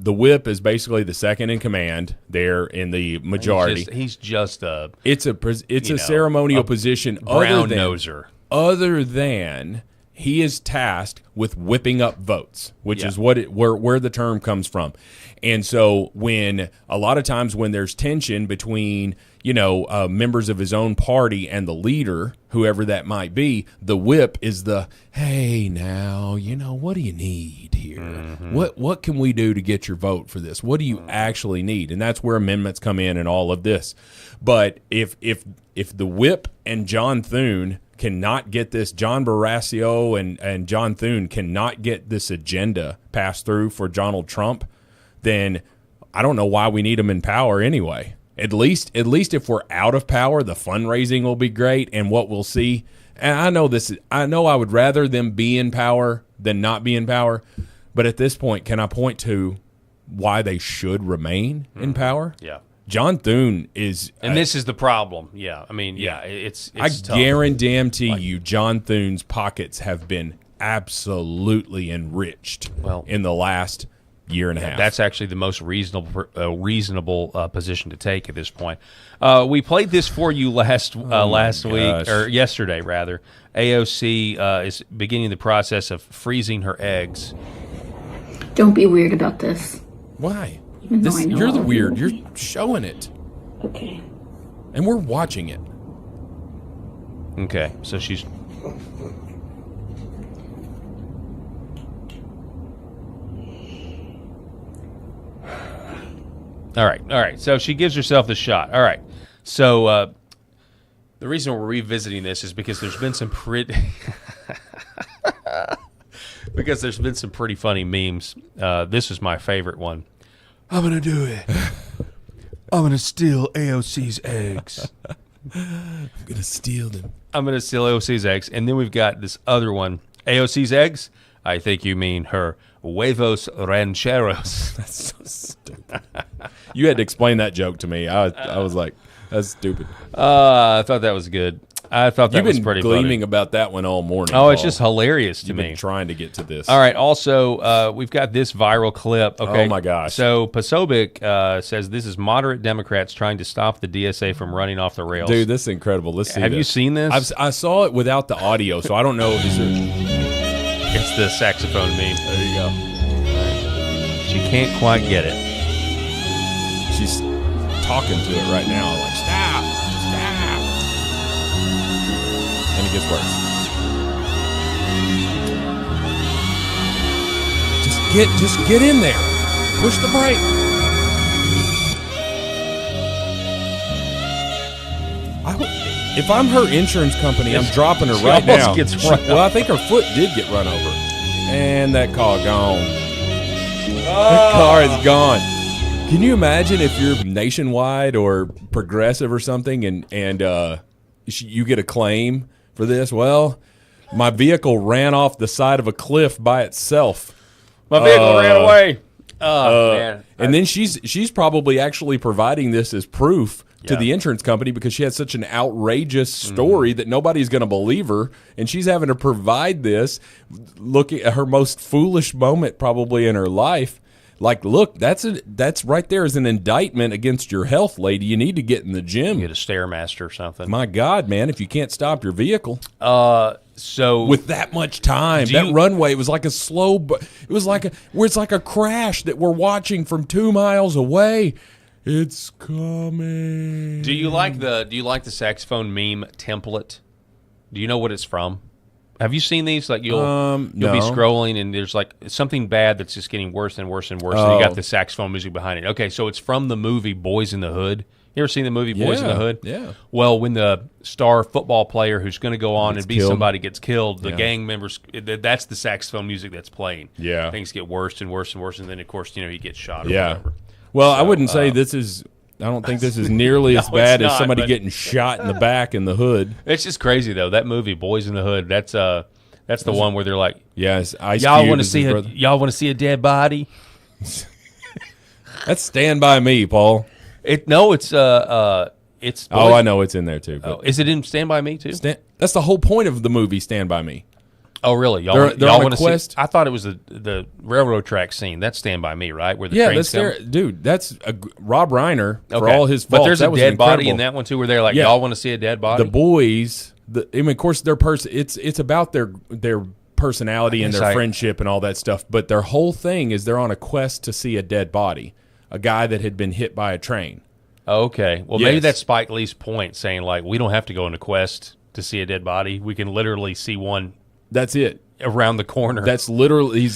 whip is basically the second in command there in the majority. He's just a. It's a ceremonial position. Brown noser. Other than he is tasked with whipping up votes, which is where the term comes from. And so when a lot of times when there's tension between members of his own party and the leader, whoever that might be, the whip is the, hey, now, what do you need here? Mm-hmm. What can we do to get your vote for this? What do you actually need? And that's where amendments come in and all of this. But if the whip and John Thune cannot get this, John Barrasso and John Thune cannot get this agenda passed through for Donald Trump, then I don't know why we need them in power anyway. At least if we're out of power, the fundraising will be great, and what we'll see. And I know I would rather them be in power than not be in power, but at this point, can I point to why they should remain in power? Yeah. John Thune is, and this is the problem. Yeah, I mean, it's I tough. guarantee you, John Thune's pockets have been absolutely enriched. In the last year and a half. That's actually the most reasonable position to take at this point. We played this for you last week, or yesterday rather. AOC is beginning the process of freezing her eggs. Don't be weird about this. Why? Even though I know You're the all of weird. you. You're showing it. Okay. And we're watching it. Okay, so she's... All right. So she gives herself the shot. All right. So the reason we're revisiting this is because there's been some pretty because there's been some pretty funny memes. This is my favorite one. I'm going to do it. I'm going to steal AOC's eggs. I'm going to steal them. I'm going to steal AOC's eggs. And then we've got this other one. AOC's eggs? I think you mean her huevos rancheros. That's so stupid. You had to explain that joke to me. I was like, that's stupid. I thought that was good. I thought that was pretty You've been gleaming funny. about that one all morning. Oh, it's Paul. just hilarious to You've me. been trying to get to this. All right. Also, we've got this viral clip. Okay. Oh, my gosh. So Posobiec says this is moderate Democrats trying to stop the DSA from running off the rails. Dude, this is incredible. Let's see. Have you seen this? I saw it without the audio, so I don't know. It's the saxophone meme. There you go. She can't quite get it. She's talking to it right now. Like, stop. And it gets worse. Just get in there. Push the brake. If I'm her insurance company, I'm dropping her She right almost now. gets run Well, I think her foot did get run over. And that car gone. That car is gone. Can you imagine if you're Nationwide or Progressive or something and you get a claim for this? Well, my vehicle ran off the side of a cliff by itself. My vehicle ran away. Oh, man. And then she's probably actually providing this as proof to the insurance company because she had such an outrageous story that nobody's going to believe her, and she's having to provide this. Looking at her most foolish moment probably in her life. Like, look, that's right there is an indictment against your health, lady. You need to get in the gym. Get a Stairmaster or something. My God, man, if you can't stop your vehicle. So with that much time, that runway was like a slow, it was like a crash that we're watching from 2 miles away. It's coming. Do you like the saxophone meme template? Do you know what it's from? Have you seen these? Like you'll be scrolling and there's like something bad that's just getting worse and worse and worse, and you got the saxophone music behind it. Okay, so it's from the movie Boys in the Hood. You ever seen the movie Boys in the Hood? Yeah. Well, when the star football player who's going to go on and be killed. somebody gets killed, the gang members, that's the saxophone music that's playing. Yeah. Things get worse and worse and worse, and then, of course, he gets shot or Yeah. whatever. Well, So, I wouldn't say this is. I don't think this is nearly as bad as somebody but- getting shot in the back in the hood. It's just crazy though. That movie Boys in the Hood. That's the one where they're like, yes, y'all want to see a dead body? That's Stand By Me, Paul. It's Oh, I know it's in there too. But is it in Stand By Me too? That's the whole point of the movie Stand By Me. Oh, really? They're on a want to quest. see? I thought it was the railroad track scene. That's Stand By Me, right? Where the trains that's come? there, dude. That's Rob Reiner for Okay. all his faults. But there's that a was dead body incredible. in that one too, where they're like, y'all want to see a dead body? The boys. Of course, their person. It's about their personality and their friendship and all that stuff. But their whole thing is they're on a quest to see a dead body, a guy that had been hit by a train. Okay. Well, Yes. maybe that's Spike Lee's point, saying like, we don't have to go on a quest to see a dead body. We can literally see one. That's it. Around the corner. He's literally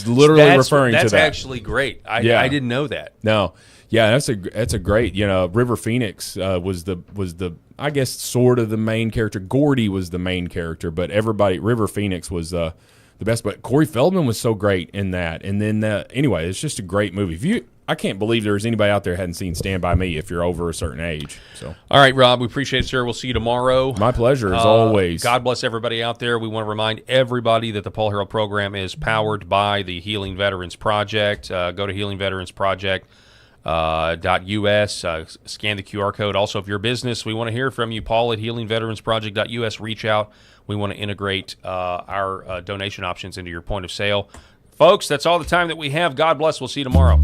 referring to that. That's actually great. I didn't know that. No. Yeah, that's a great, River Phoenix was the I guess sort of the main character. Gordy was the main character, but River Phoenix was the best. But Corey Feldman was so great in that. And then anyway, it's just a great movie. I can't believe there's anybody out there who hadn't seen Stand By Me if you're over a certain age. So, all right, Rob, we appreciate it, sir. We'll see you tomorrow. My pleasure, as always. God bless everybody out there. We want to remind everybody that the Paul Harrell program is powered by the Healing Veterans Project. Go to healingveteransproject.us. Scan the QR code. Also, if you're a business, we want to hear from you. Paul at healingveteransproject.us. Reach out. We want to integrate our donation options into your point of sale. Folks, that's all the time that we have. God bless. We'll see you tomorrow.